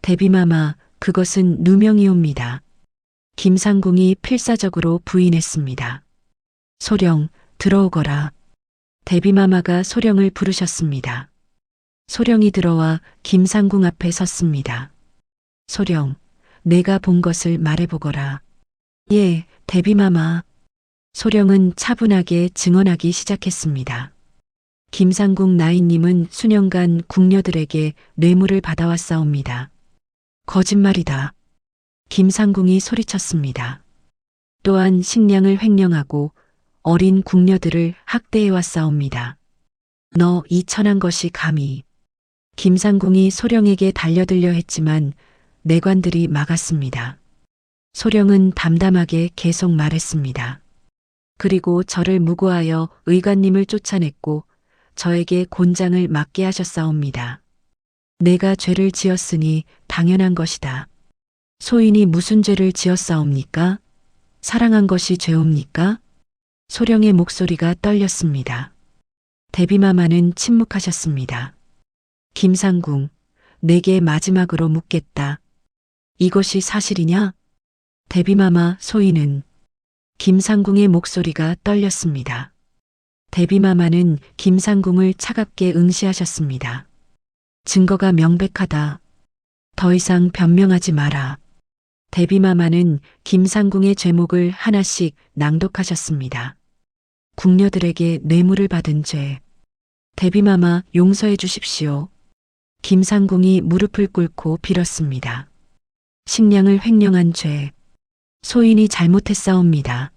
대비마마, 그것은 누명이옵니다. 김상궁이 필사적으로 부인했습니다. 소령, 들어오거라. 대비마마가 소령을 부르셨습니다. 소령이 들어와 김상궁 앞에 섰습니다. 소령, 내가 본 것을 말해보거라. 예, 대비마마. 소령은 차분하게 증언하기 시작했습니다. 김상궁 나인님은 수년간 궁녀들에게 뇌물을 받아왔사옵니다. 거짓말이다. 김상궁이 소리쳤습니다. 또한 식량을 횡령하고 어린 궁녀들을 학대해왔사옵니다. 너 이 천한 것이 감히. 김상궁이 소령에게 달려들려 했지만 내관들이 막았습니다. 소령은 담담하게 계속 말했습니다. 그리고 저를 무고하여 의관님을 쫓아냈고 저에게 곤장을 맞게 하셨사옵니다. 내가 죄를 지었으니 당연한 것이다. 소인이 무슨 죄를 지었사옵니까? 사랑한 것이 죄옵니까? 소령의 목소리가 떨렸습니다. 대비마마는 침묵하셨습니다. 김상궁, 내게 마지막으로 묻겠다. 이것이 사실이냐? 대비마마 소인은 김상궁의 목소리가 떨렸습니다. 대비마마는 김상궁을 차갑게 응시하셨습니다. 증거가 명백하다. 더 이상 변명하지 마라. 대비마마는 김상궁의 죄목을 하나씩 낭독하셨습니다. 궁녀들에게 뇌물을 받은 죄. 대비마마 용서해 주십시오. 김상궁이 무릎을 꿇고 빌었습니다. 식량을 횡령한 죄. 소인이 잘못했사옵니다.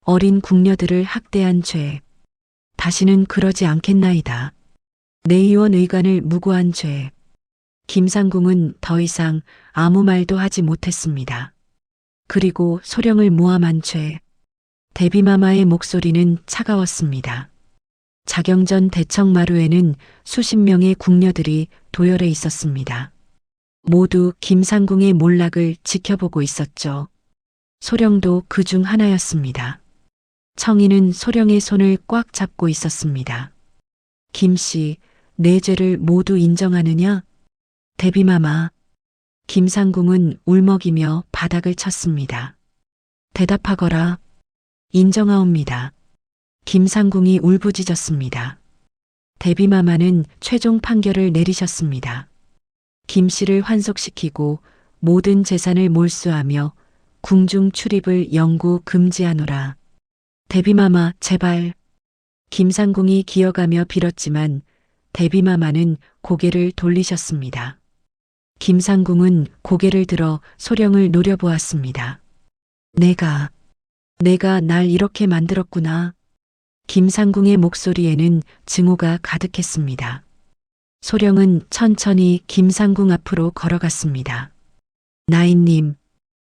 어린 궁녀들을 학대한 죄. 다시는 그러지 않겠나이다. 내의원 의관을 무고한 죄. 김상궁은 더 이상 아무 말도 하지 못했습니다. 그리고 소령을 모함한 죄. 대비마마의 목소리는 차가웠습니다. 자경전 대청마루에는 수십 명의 궁녀들이 도열해 있었습니다. 모두 김상궁의 몰락을 지켜보고 있었죠. 소령도 그 중 하나였습니다. 청이는 소령의 손을 꽉 잡고 있었습니다. 김씨, 내 죄를 모두 인정하느냐? 대비마마. 김상궁은 울먹이며 바닥을 쳤습니다. 대답하거라. 인정하옵니다. 김상궁이 울부짖었습니다. 대비마마는 최종 판결을 내리셨습니다. 김씨를 환속시키고 모든 재산을 몰수하며 궁중 출입을 영구 금지하노라. 대비마마 제발. 김상궁이 기어가며 빌었지만 대비마마는 고개를 돌리셨습니다. 김상궁은 고개를 들어 소령을 노려보았습니다. 내가 날 이렇게 만들었구나. 김상궁의 목소리에는 증오가 가득했습니다. 소령은 천천히 김상궁 앞으로 걸어갔습니다. 나인님.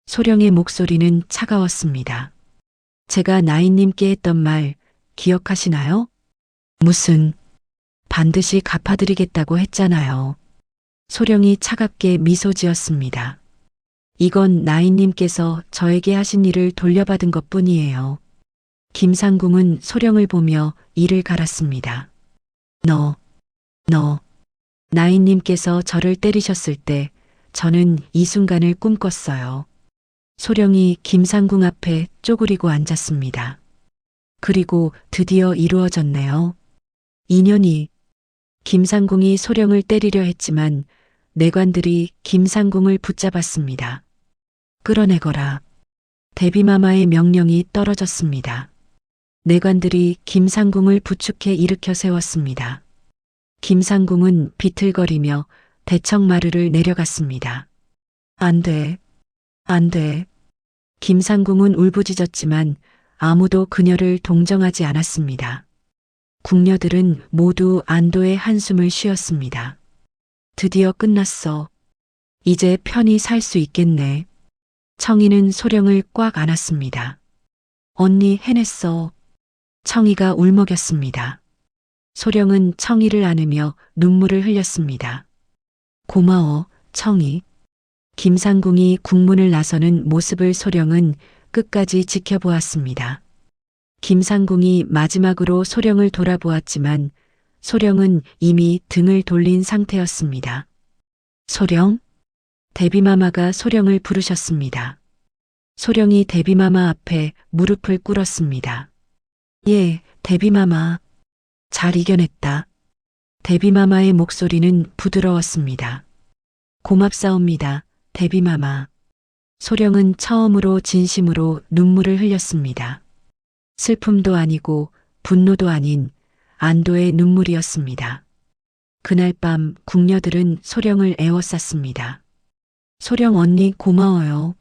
소령의 목소리는 차가웠습니다. 제가 나인님께 했던 말 기억하시나요? 무슨 반드시 갚아드리겠다고 했잖아요. 소령이 차갑게 미소 지었습니다. 이건 나인님께서 저에게 하신 일을 돌려받은 것뿐이에요. 김상궁은 소령을 보며 이를 갈았습니다. 너, 나인님께서 저를 때리셨을 때 저는 이 순간을 꿈꿨어요. 소령이 김상궁 앞에 쪼그리고 앉았습니다. 그리고 드디어 이루어졌네요. 인연이. 김상궁이 소령을 때리려 했지만 내관들이 김상궁을 붙잡았습니다. 끌어내거라. 대비마마의 명령이 떨어졌습니다. 내관들이 김상궁을 부축해 일으켜 세웠습니다. 김상궁은 비틀거리며 대청마루를 내려갔습니다. 안 돼. 안 돼. 김상궁은 울부짖었지만 아무도 그녀를 동정하지 않았습니다. 궁녀들은 모두 안도의 한숨을 쉬었습니다. 드디어 끝났어. 이제 편히 살 수 있겠네. 청이는 소령을 꽉 안았습니다. 언니 해냈어. 청이가 울먹였습니다. 소령은 청이를 안으며 눈물을 흘렸습니다. 고마워, 청이. 김상궁이 국문을 나서는 모습을 소령은 끝까지 지켜보았습니다. 김상궁이 마지막으로 소령을 돌아보았지만 소령은 이미 등을 돌린 상태였습니다. 소령? 대비마마가 소령을 부르셨습니다. 소령이 대비마마 앞에 무릎을 꿇었습니다. 예, 대비마마. 잘 이겨냈다. 대비마마의 목소리는 부드러웠습니다. 고맙사옵니다, 대비마마. 소령은 처음으로 진심으로 눈물을 흘렸습니다. 슬픔도 아니고 분노도 아닌 안도의 눈물이었습니다. 그날 밤 궁녀들은 소령을 애워쌌습니다. 소령 언니 고마워요.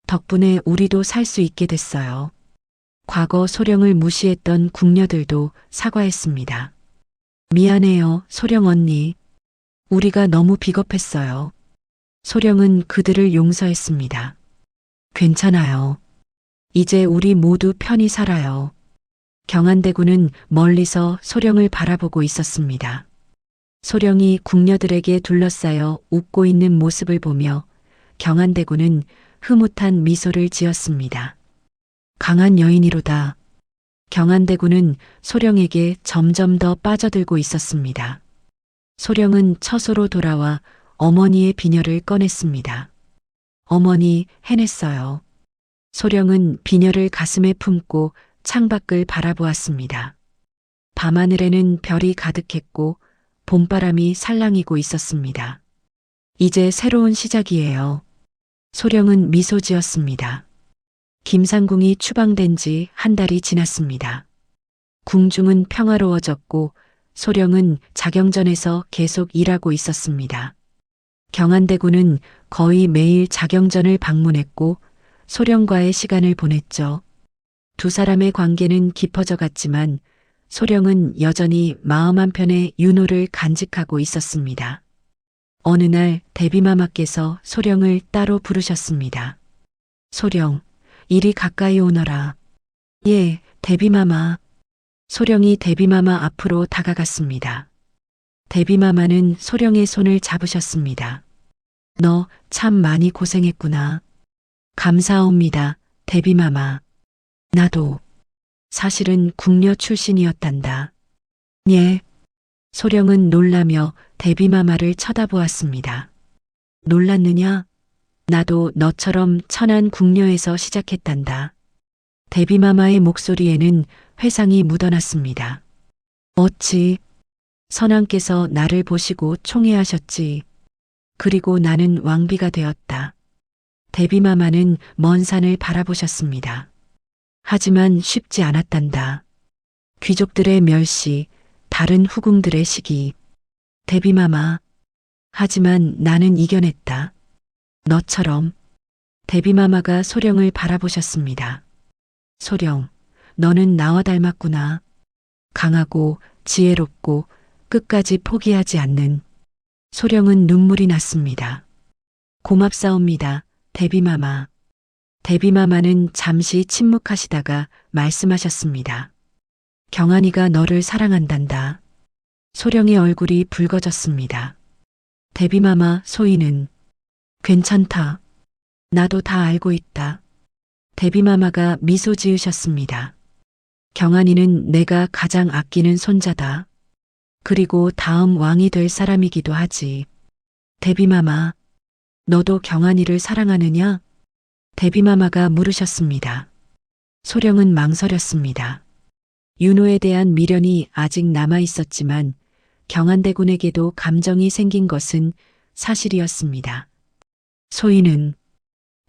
덕분에 우리도 살 수 있게 됐어요. 과거 소령을 무시했던 궁녀들도 사과했습니다. 미안해요, 소령 언니. 우리가 너무 비겁했어요. 소령은 그들을 용서했습니다. 괜찮아요. 이제 우리 모두 편히 살아요. 경안대군은 멀리서 소령을 바라보고 있었습니다. 소령이 궁녀들에게 둘러싸여 웃고 있는 모습을 보며 경안대군은 흐뭇한 미소를 지었습니다. 강한 여인이로다. 경안대군은 소령에게 점점 더 빠져들고 있었습니다. 소령은 처소로 돌아와 어머니의 비녀를 꺼냈습니다. 어머니, 해냈어요. 소령은 비녀를 가슴에 품고 창밖을 바라보았습니다. 밤하늘에는 별이 가득했고 봄바람이 살랑이고 있었습니다. 이제 새로운 시작이에요. 소령은 미소 지었습니다. 김상궁이 추방된 지 한 달이 지났습니다. 궁중은 평화로워졌고 소령은 자경전에서 계속 일하고 있었습니다. 경안대군은 거의 매일 자경전을 방문했고 소령과의 시간을 보냈죠. 두 사람의 관계는 깊어져 갔지만 소령은 여전히 마음 한편에 윤호를 간직하고 있었습니다. 어느 날 대비마마께서 소령을 따로 부르셨습니다. 소령, 이리 가까이 오너라. 예, 대비마마. 소령이 대비마마 앞으로 다가갔습니다. 대비마마는 소령의 손을 잡으셨습니다. 너 참 많이 고생했구나. 감사합니다, 대비마마. 나도 사실은 궁녀 출신이었단다. 예. 소령은 놀라며 대비마마를 쳐다보았습니다. 놀랐느냐? 나도 너처럼 천한 궁녀에서 시작했단다. 대비마마의 목소리에는 회상이 묻어났습니다. 어찌 선왕께서 나를 보시고 총애하셨지. 그리고 나는 왕비가 되었다. 대비마마는 먼 산을 바라보셨습니다. 하지만 쉽지 않았단다. 귀족들의 멸시, 다른 후궁들의 시기. 대비마마. 하지만 나는 이겨냈다. 너처럼. 대비마마가 소령을 바라보셨습니다. 소령, 너는 나와 닮았구나. 강하고 지혜롭고 끝까지 포기하지 않는. 소령은 눈물이 났습니다. 고맙사옵니다, 대비마마. 대비마마는 잠시 침묵하시다가 말씀하셨습니다. 경안이가 너를 사랑한단다. 소령의 얼굴이 붉어졌습니다. 대비마마 소희는 괜찮다. 나도 다 알고 있다. 대비마마가 미소 지으셨습니다. 경안이는 내가 가장 아끼는 손자다. 그리고 다음 왕이 될 사람이기도 하지. 대비마마, 너도 경안이를 사랑하느냐? 대비마마가 물으셨습니다. 소령은 망설였습니다. 윤호에 대한 미련이 아직 남아 있었지만 경안대군에게도 감정이 생긴 것은 사실이었습니다. 소희는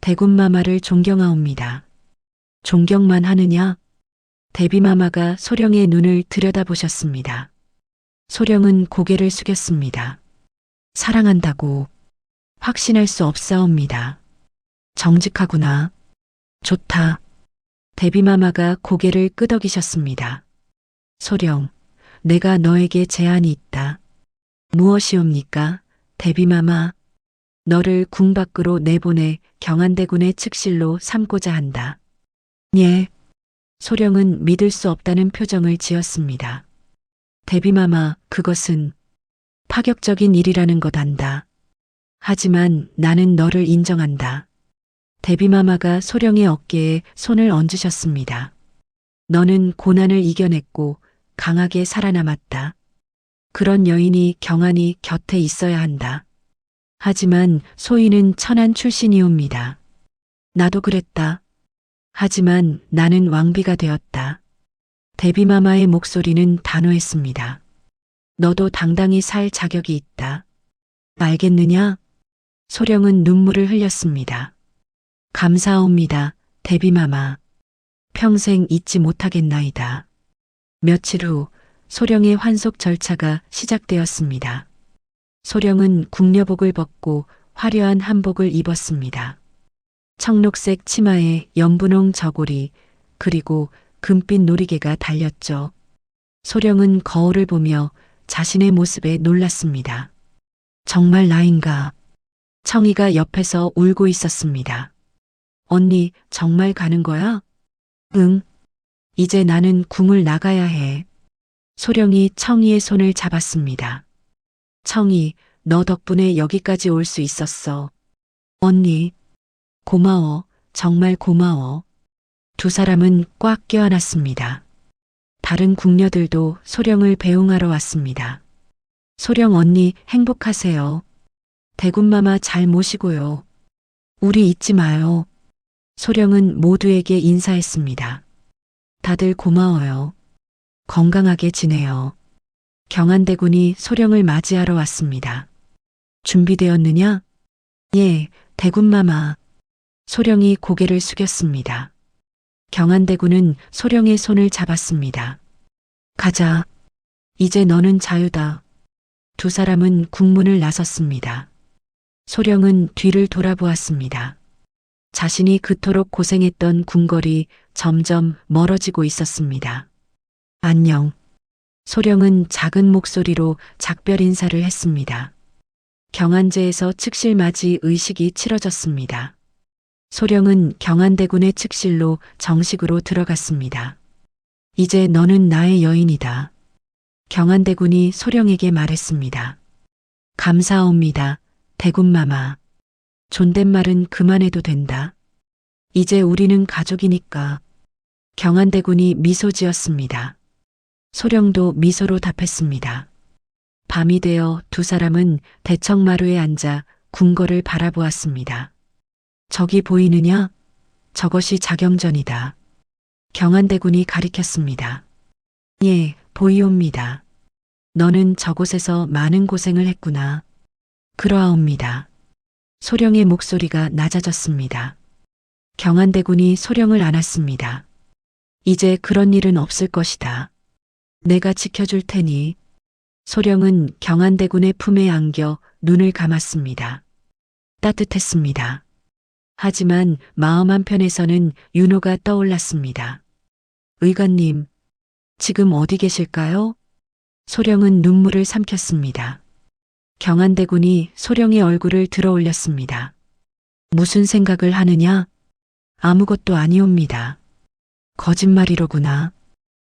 대군마마를 존경하옵니다. 존경만 하느냐? 대비마마가 소령의 눈을 들여다보셨습니다. 소령은 고개를 숙였습니다. 사랑한다고 확신할 수 없사옵니다. 정직하구나. 좋다. 대비마마가 고개를 끄덕이셨습니다. 소령, 내가 너에게 제안이 있다. 무엇이옵니까? 대비마마. 너를 궁 밖으로 내보내 경안대군의 측실로 삼고자 한다. 예. 소령은 믿을 수 없다는 표정을 지었습니다. 대비마마, 그것은 파격적인 일이라는 것 안다. 하지만 나는 너를 인정한다. 대비마마가 소령의 어깨에 손을 얹으셨습니다. 너는 고난을 이겨냈고 강하게 살아남았다. 그런 여인이 경안이 곁에 있어야 한다. 하지만 소희는 천한 출신이옵니다. 나도 그랬다. 하지만 나는 왕비가 되었다. 대비마마의 목소리는 단호했습니다. 너도 당당히 살 자격이 있다. 알겠느냐? 소령은 눈물을 흘렸습니다. 감사합니다, 대비마마. 평생 잊지 못하겠나이다. 며칠 후 소령의 환속 절차가 시작되었습니다. 소령은 궁녀복을 벗고 화려한 한복을 입었습니다. 청록색 치마에 연분홍 저고리 그리고 금빛 놀이개가 달렸죠. 소령은 거울을 보며 자신의 모습에 놀랐습니다. 정말 나인가? 청이가 옆에서 울고 있었습니다. 언니, 정말 가는 거야? 응. 이제 나는 궁을 나가야 해. 소령이 청이의 손을 잡았습니다. 청이, 너 덕분에 여기까지 올 수 있었어. 언니, 고마워. 정말 고마워. 두 사람은 꽉 껴안았습니다. 다른 궁녀들도 소령을 배웅하러 왔습니다. 소령 언니 행복하세요. 대군마마 잘 모시고요. 우리 잊지 마요. 소령은 모두에게 인사했습니다. 다들 고마워요. 건강하게 지내요. 경안대군이 소령을 맞이하러 왔습니다. 준비되었느냐? 예, 대군마마. 소령이 고개를 숙였습니다. 경안대군은 소령의 손을 잡았습니다. 가자. 이제 너는 자유다. 두 사람은 궁문을 나섰습니다. 소령은 뒤를 돌아보았습니다. 자신이 그토록 고생했던 궁궐이 점점 멀어지고 있었습니다. 안녕. 소령은 작은 목소리로 작별 인사를 했습니다. 경안제에서 측실맞이 의식이 치러졌습니다. 소령은 경안대군의 측실로 정식으로 들어갔습니다. 이제 너는 나의 여인이다. 경안대군이 소령에게 말했습니다. 감사합니다, 대군마마. 존댓말은 그만해도 된다. 이제 우리는 가족이니까. 경안대군이 미소 지었습니다. 소령도 미소로 답했습니다. 밤이 되어 두 사람은 대청마루에 앉아 궁궐을 바라보았습니다. 저기 보이느냐? 저것이 자경전이다. 경안대군이 가리켰습니다. 예, 보이옵니다. 너는 저곳에서 많은 고생을 했구나. 그러하옵니다. 소령의 목소리가 낮아졌습니다. 경안대군이 소령을 안았습니다. 이제 그런 일은 없을 것이다. 내가 지켜줄 테니. 소령은 경안대군의 품에 안겨 눈을 감았습니다. 따뜻했습니다. 하지만 마음 한편에서는 윤호가 떠올랐습니다. 의관님, 지금 어디 계실까요? 소령은 눈물을 삼켰습니다. 경안대군이 소령의 얼굴을 들어올렸습니다. 무슨 생각을 하느냐? 아무것도 아니옵니다. 거짓말이로구나.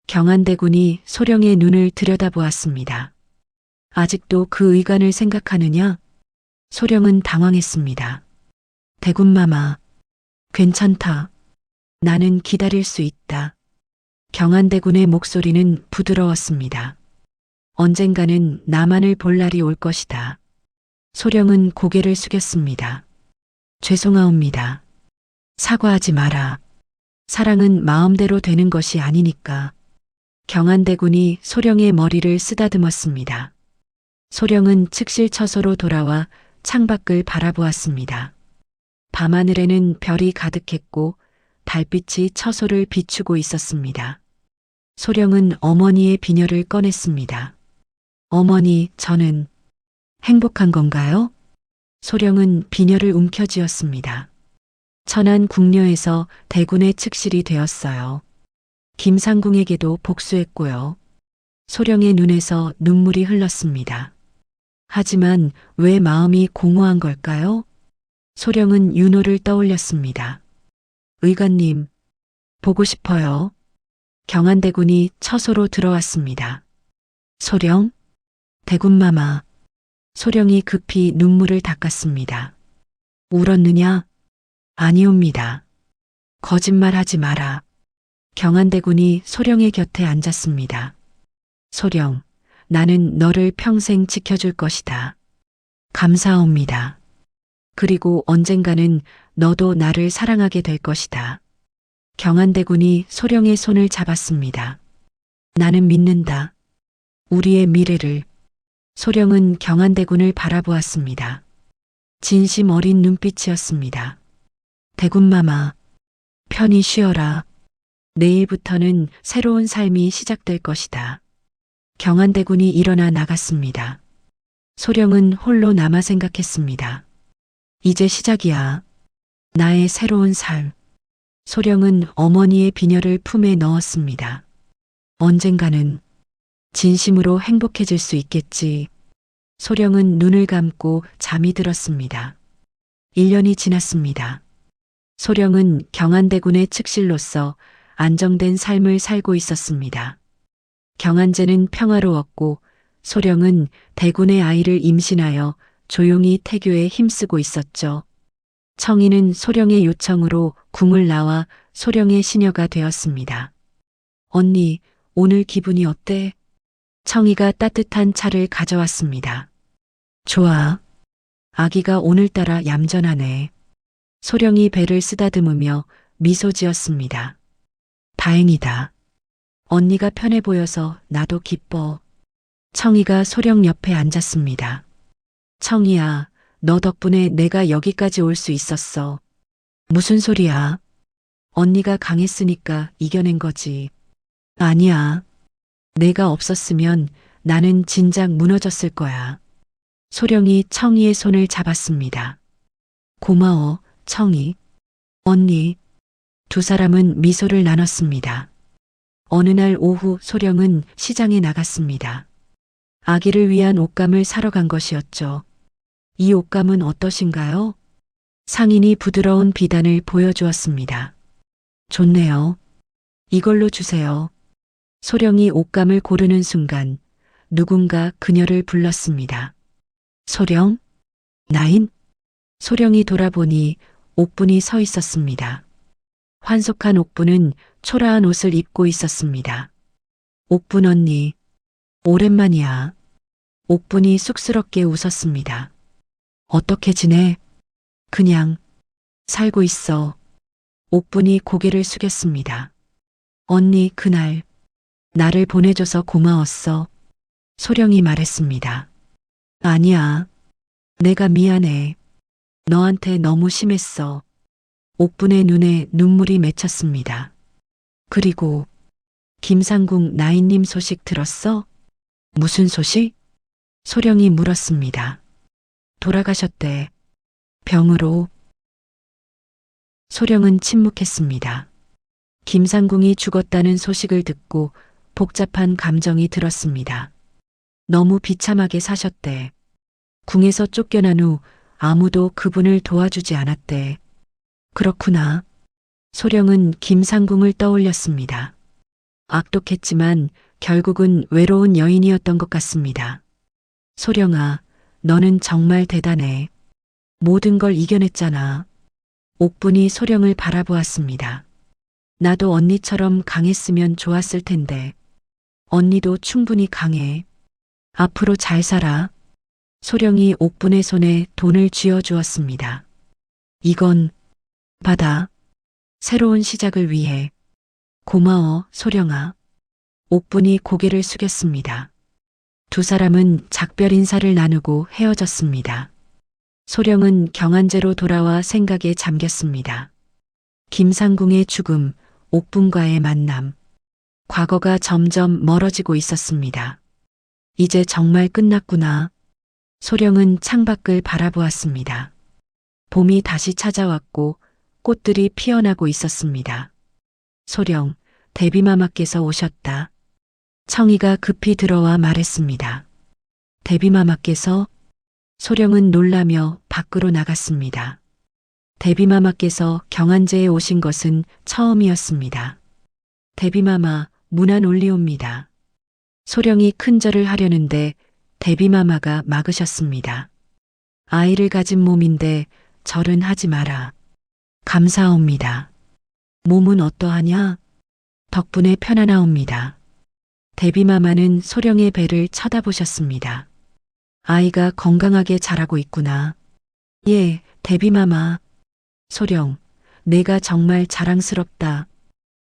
경안대군이 소령의 눈을 들여다보았습니다. 아직도 그 의관을 생각하느냐? 소령은 당황했습니다. 대군마마, 괜찮다. 나는 기다릴 수 있다. 경안대군의 목소리는 부드러웠습니다. 언젠가는 나만을 볼 날이 올 것이다. 소령은 고개를 숙였습니다. 죄송하옵니다. 사과하지 마라. 사랑은 마음대로 되는 것이 아니니까. 경안대군이 소령의 머리를 쓰다듬었습니다. 소령은 측실 처소로 돌아와 창밖을 바라보았습니다. 밤하늘에는 별이 가득했고 달빛이 처소를 비추고 있었습니다. 소령은 어머니의 비녀를 꺼냈습니다. 어머니, 저는 행복한 건가요? 소령은 비녀를 움켜쥐었습니다. 천안 궁녀에서 대군의 측실이 되었어요. 김상궁에게도 복수했고요. 소령의 눈에서 눈물이 흘렀습니다. 하지만 왜 마음이 공허한 걸까요? 소령은 윤호를 떠올렸습니다. 의관님, 보고 싶어요. 경안대군이 처소로 들어왔습니다. 소령? 대군마마. 소령이 급히 눈물을 닦았습니다. 울었느냐? 아니옵니다. 거짓말하지 마라. 경안대군이 소령의 곁에 앉았습니다. 소령, 나는 너를 평생 지켜줄 것이다. 감사합니다. 그리고 언젠가는 너도 나를 사랑하게 될 것이다. 경안대군이 소령의 손을 잡았습니다. 나는 믿는다. 우리의 미래를. 소령은 경안대군을 바라보았습니다. 진심 어린 눈빛이었습니다. 대군마마, 편히 쉬어라. 내일부터는 새로운 삶이 시작될 것이다. 경안대군이 일어나 나갔습니다. 소령은 홀로 남아 생각했습니다. 이제 시작이야. 나의 새로운 삶. 소령은 어머니의 비녀를 품에 넣었습니다. 언젠가는 진심으로 행복해질 수 있겠지. 소령은 눈을 감고 잠이 들었습니다. 1년이 지났습니다. 소령은 경안대군의 측실로서 안정된 삶을 살고 있었습니다. 경안제는 평화로웠고 소령은 대군의 아이를 임신하여 조용히 태교에 힘쓰고 있었죠. 청이는 소령의 요청으로 궁을 나와 소령의 시녀가 되었습니다. 언니, 오늘 기분이 어때? 청이가 따뜻한 차를 가져왔습니다. 좋아. 아기가 오늘따라 얌전하네. 소령이 배를 쓰다듬으며 미소 지었습니다. 다행이다. 언니가 편해 보여서 나도 기뻐. 청이가 소령 옆에 앉았습니다. 청이야, 너 덕분에 내가 여기까지 올 수 있었어. 무슨 소리야? 언니가 강했으니까 이겨낸 거지. 아니야. 내가 없었으면 나는 진작 무너졌을 거야. 소령이 청이의 손을 잡았습니다. 고마워, 청이. 언니. 두 사람은 미소를 나눴습니다. 어느 날 오후 소령은 시장에 나갔습니다. 아기를 위한 옷감을 사러 간 것이었죠. 이 옷감은 어떠신가요? 상인이 부드러운 비단을 보여주었습니다. 좋네요. 이걸로 주세요. 소령이 옷감을 고르는 순간 누군가 그녀를 불렀습니다. 소령? 나인? 소령이 돌아보니 옥분이 서 있었습니다. 환속한 옥분은 초라한 옷을 입고 있었습니다. 옥분 언니, 오랜만이야. 옥분이 쑥스럽게 웃었습니다. 어떻게 지내? 그냥 살고 있어. 옥분이 고개를 숙였습니다. 언니 그날 나를 보내줘서 고마웠어. 소령이 말했습니다. 아니야. 내가 미안해. 너한테 너무 심했어. 옥분의 눈에 눈물이 맺혔습니다. 그리고 김상궁 나인님 소식 들었어? 무슨 소식? 소령이 물었습니다. 돌아가셨대. 병으로. 소령은 침묵했습니다. 김상궁이 죽었다는 소식을 듣고 복잡한 감정이 들었습니다. 너무 비참하게 사셨대. 궁에서 쫓겨난 후 아무도 그분을 도와주지 않았대. 그렇구나. 소령은 김상궁을 떠올렸습니다. 악독했지만 결국은 외로운 여인이었던 것 같습니다. 소령아, 너는 정말 대단해. 모든 걸 이겨냈잖아. 옥분이 소령을 바라보았습니다. 나도 언니처럼 강했으면 좋았을 텐데. 언니도 충분히 강해. 앞으로 잘 살아. 소령이 옥분의 손에 돈을 쥐어주었습니다. 이건 받아. 새로운 시작을 위해. 고마워, 소령아. 옥분이 고개를 숙였습니다. 두 사람은 작별 인사를 나누고 헤어졌습니다. 소령은 경안제로 돌아와 생각에 잠겼습니다. 김상궁의 죽음, 옥분과의 만남. 과거가 점점 멀어지고 있었습니다. 이제 정말 끝났구나. 소령은 창밖을 바라보았습니다. 봄이 다시 찾아왔고 꽃들이 피어나고 있었습니다. 소령, 대비마마께서 오셨다. 청이가 급히 들어와 말했습니다. 대비마마께서? 소령은 놀라며 밖으로 나갔습니다. 대비마마께서 경안제에 오신 것은 처음이었습니다. 대비마마, 문 안 올리옵니다. 소령이 큰절을 하려는데 대비마마가 막으셨습니다. 아이를 가진 몸인데 절은 하지 마라. 감사옵니다. 몸은 어떠하냐? 덕분에 편안하옵니다. 대비마마는 소령의 배를 쳐다보셨습니다. 아이가 건강하게 자라고 있구나. 예, 대비마마. 소령, 내가 정말 자랑스럽다.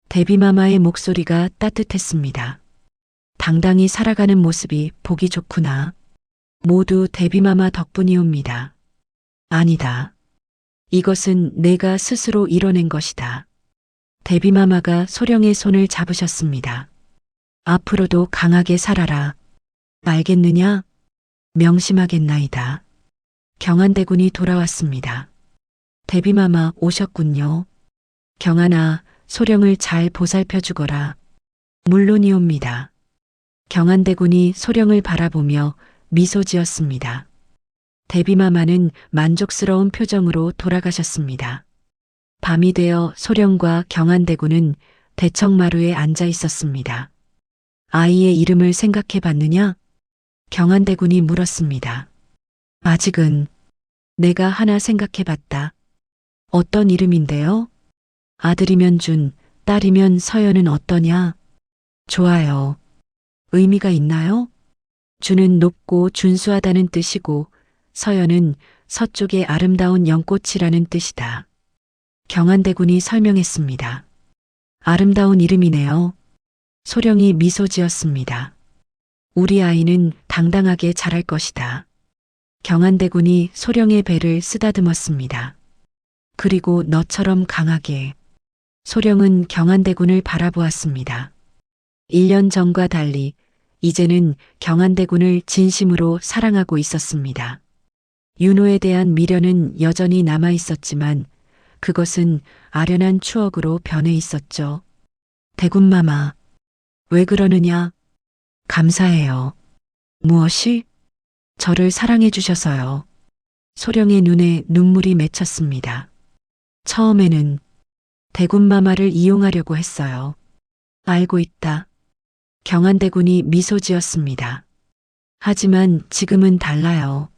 대비마마의 목소리가 따뜻했습니다. 당당히 살아가는 모습이 보기 좋구나. 모두 대비마마 덕분이옵니다. 아니다. 이것은 내가 스스로 이뤄낸 것이다. 대비마마가 소령의 손을 잡으셨습니다. 앞으로도 강하게 살아라. 알겠느냐? 명심하겠나이다. 경안대군이 돌아왔습니다. 대비마마 오셨군요. 경안아, 소령을 잘 보살펴 주거라. 물론이옵니다. 경한대군이 소령을 바라보며 미소 지었습니다. 대비마마는 만족스러운 표정으로 돌아가셨습니다. 밤이 되어 소령과 경한대군은 대청마루에 앉아 있었습니다. 아이의 이름을 생각해 봤느냐? 경한대군이 물었습니다. 아직은. 내가 하나 생각해 봤다. 어떤 이름인데요? 아들이면 준, 딸이면 서연은 어떠냐? 좋아요. 의미가 있나요? 준은 높고 준수하다는 뜻이고 서연은 서쪽의 아름다운 연꽃이라는 뜻이다. 경한대군이 설명했습니다. 아름다운 이름이네요. 소령이 미소 지었습니다. 우리 아이는 당당하게 자랄 것이다. 경한대군이 소령의 배를 쓰다듬었습니다. 그리고 너처럼 강하게. 소령은 경한대군을 바라보았습니다. 1년 전과 달리 이제는 경한대군을 진심으로 사랑하고 있었습니다. 윤호에 대한 미련은 여전히 남아 있었지만 그것은 아련한 추억으로 변해 있었죠. 대군마마, 왜 그러느냐? 감사해요. 무엇이? 저를 사랑해 주셔서요. 소령의 눈에 눈물이 맺혔습니다. 처음에는 대군마마를 이용하려고 했어요. 알고 있다. 경한대군이 미소 지었습니다. 하지만 지금은 달라요.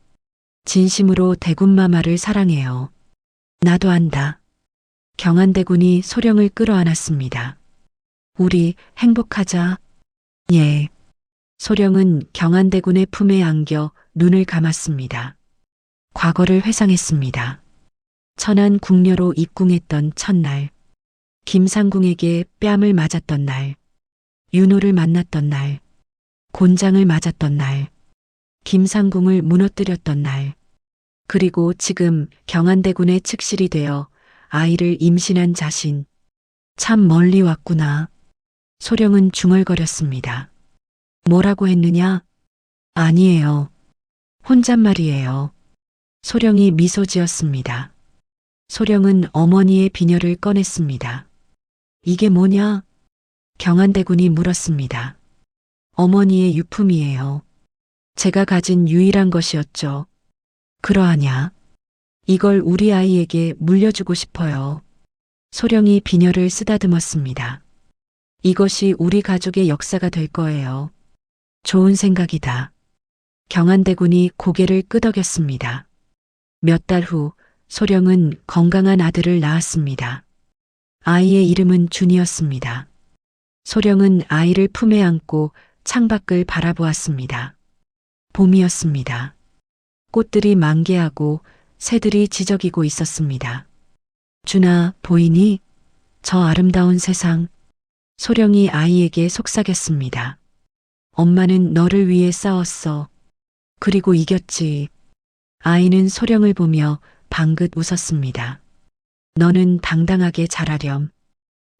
진심으로 대군마마를 사랑해요. 나도 안다. 경한대군이 소령을 끌어안았습니다. 우리 행복하자. 예. 소령은 경한대군의 품에 안겨 눈을 감았습니다. 과거를 회상했습니다. 천안 궁녀로 입궁했던 첫날, 김상궁에게 뺨을 맞았던 날, 윤호를 만났던 날, 곤장을 맞았던 날, 김상궁을 무너뜨렸던 날, 그리고 지금 경한대군의 측실이 되어 아이를 임신한 자신. 참 멀리 왔구나. 소령은 중얼거렸습니다. 뭐라고 했느냐? 아니에요. 혼잣말이에요. 소령이 미소 지었습니다. 소령은 어머니의 비녀를 꺼냈습니다. 이게 뭐냐? 경한대군이 물었습니다. 어머니의 유품이에요. 제가 가진 유일한 것이었죠. 그러하냐? 이걸 우리 아이에게 물려주고 싶어요. 소령이 비녀를 쓰다듬었습니다. 이것이 우리 가족의 역사가 될 거예요. 좋은 생각이다. 경한대군이 고개를 끄덕였습니다. 몇 달 후 소령은 건강한 아들을 낳았습니다. 아이의 이름은 준이었습니다. 소령은 아이를 품에 안고 창밖을 바라보았습니다. 봄이었습니다. 꽃들이 만개하고 새들이 지저귀고 있었습니다. 준아, 보이니? 저 아름다운 세상. 소령이 아이에게 속삭였습니다. 엄마는 너를 위해 싸웠어. 그리고 이겼지. 아이는 소령을 보며 방긋 웃었습니다. 너는 당당하게 자라렴.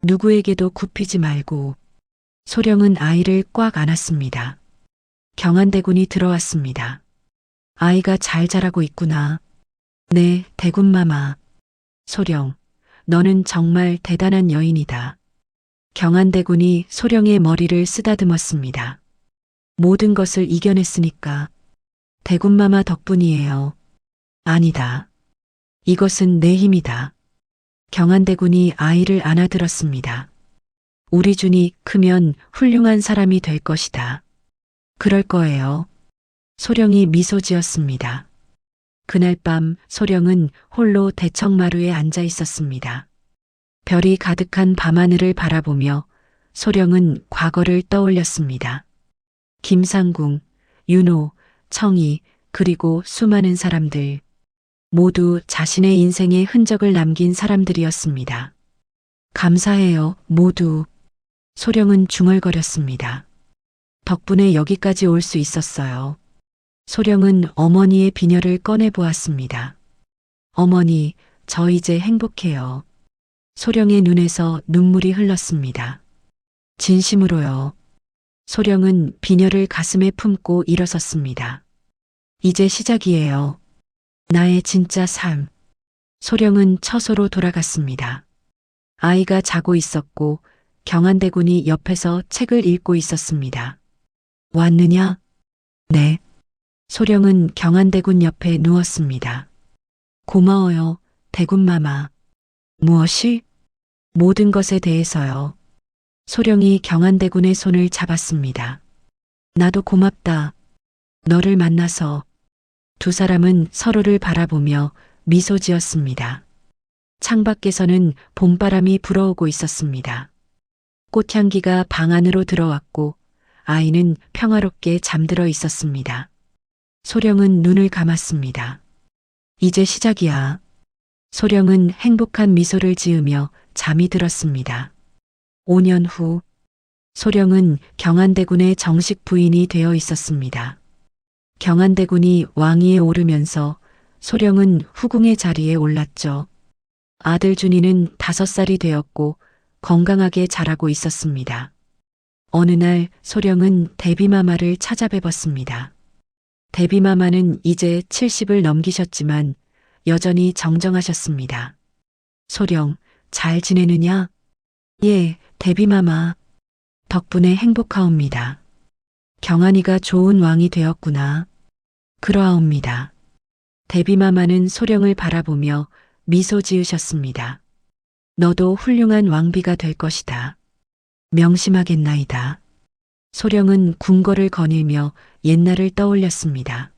누구에게도 굽히지 말고. 소령은 아이를 꽉 안았습니다. 경한대군이 들어왔습니다. 아이가 잘 자라고 있구나. 네, 대군마마. 소령, 너는 정말 대단한 여인이다. 경한대군이 소령의 머리를 쓰다듬었습니다. 모든 것을 이겨냈으니까. 대군마마 덕분이에요. 아니다. 이것은 내 힘이다. 경한대군이 아이를 안아들었습니다. 우리 준이 크면 훌륭한 사람이 될 것이다. 그럴 거예요. 소령이 미소 지었습니다. 그날 밤 소령은 홀로 대청마루에 앉아 있었습니다. 별이 가득한 밤하늘을 바라보며 소령은 과거를 떠올렸습니다. 김상궁, 윤호, 청이, 그리고 수많은 사람들. 모두 자신의 인생에 흔적을 남긴 사람들이었습니다. 감사해요, 모두. 소령은 중얼거렸습니다. 덕분에 여기까지 올 수 있었어요. 소령은 어머니의 비녀를 꺼내보았습니다. 어머니, 저 이제 행복해요. 소령의 눈에서 눈물이 흘렀습니다. 진심으로요. 소령은 비녀를 가슴에 품고 일어섰습니다. 이제 시작이에요. 나의 진짜 삶. 소령은 처소로 돌아갔습니다. 아이가 자고 있었고 경한대군이 옆에서 책을 읽고 있었습니다. 왔느냐? 네. 소령은 경안대군 옆에 누웠습니다. 고마워요, 대군마마. 무엇이? 모든 것에 대해서요. 소령이 경안대군의 손을 잡았습니다. 나도 고맙다. 너를 만나서. 두 사람은 서로를 바라보며 미소 지었습니다. 창밖에서는 봄바람이 불어오고 있었습니다. 꽃향기가 방 안으로 들어왔고 아이는 평화롭게 잠들어 있었습니다. 소령은 눈을 감았습니다. 이제 시작이야. 소령은 행복한 미소를 지으며 잠이 들었습니다. 5년 후 소령은 경안대군의 정식 부인이 되어 있었습니다. 경안대군이 왕위에 오르면서 소령은 후궁의 자리에 올랐죠. 아들 준이는 5살이 되었고 건강하게 자라고 있었습니다. 어느 날 소령은 대비마마를 찾아뵈었습니다. 대비마마는 이제 70을 넘기셨지만 여전히 정정하셨습니다. 소령, 잘 지내느냐? 예, 대비마마. 덕분에 행복하옵니다. 경안이가 좋은 왕이 되었구나. 그러하옵니다. 대비마마는 소령을 바라보며 미소 지으셨습니다. 너도 훌륭한 왕비가 될 것이다. 명심하겠나이다. 소령은 궁궐을 거닐며 옛날을 떠올렸습니다.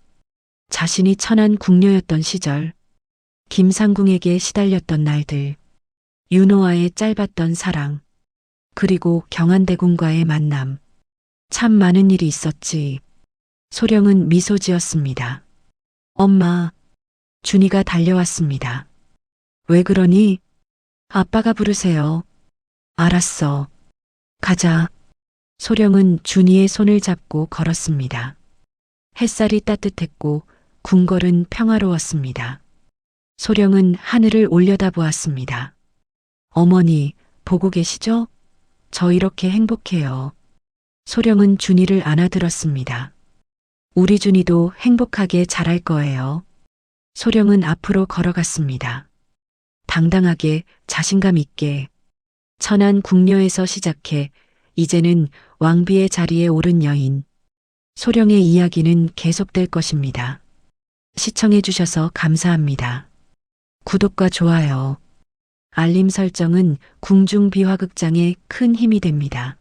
자신이 천한 궁녀였던 시절, 김상궁에게 시달렸던 날들, 윤호와의 짧았던 사랑, 그리고 경안대군과의 만남. 참 많은 일이 있었지. 소령은 미소 지었습니다. 엄마, 준이가 달려왔습니다. 왜 그러니? 아빠가 부르세요. 알았어. 가자. 소령은 준이의 손을 잡고 걸었습니다. 햇살이 따뜻했고 궁궐은 평화로웠습니다. 소령은 하늘을 올려다보았습니다. 어머니, 보고 계시죠? 저 이렇게 행복해요. 소령은 준이를 안아들었습니다. 우리 준이도 행복하게 자랄 거예요. 소령은 앞으로 걸어갔습니다. 당당하게, 자신감 있게. 천한 궁녀에서 시작해 이제는 왕비의 자리에 오른 여인. 소령의 이야기는 계속될 것입니다. 시청해 주셔서 감사합니다. 구독과 좋아요, 알림 설정은 궁중비화극장에 큰 힘이 됩니다.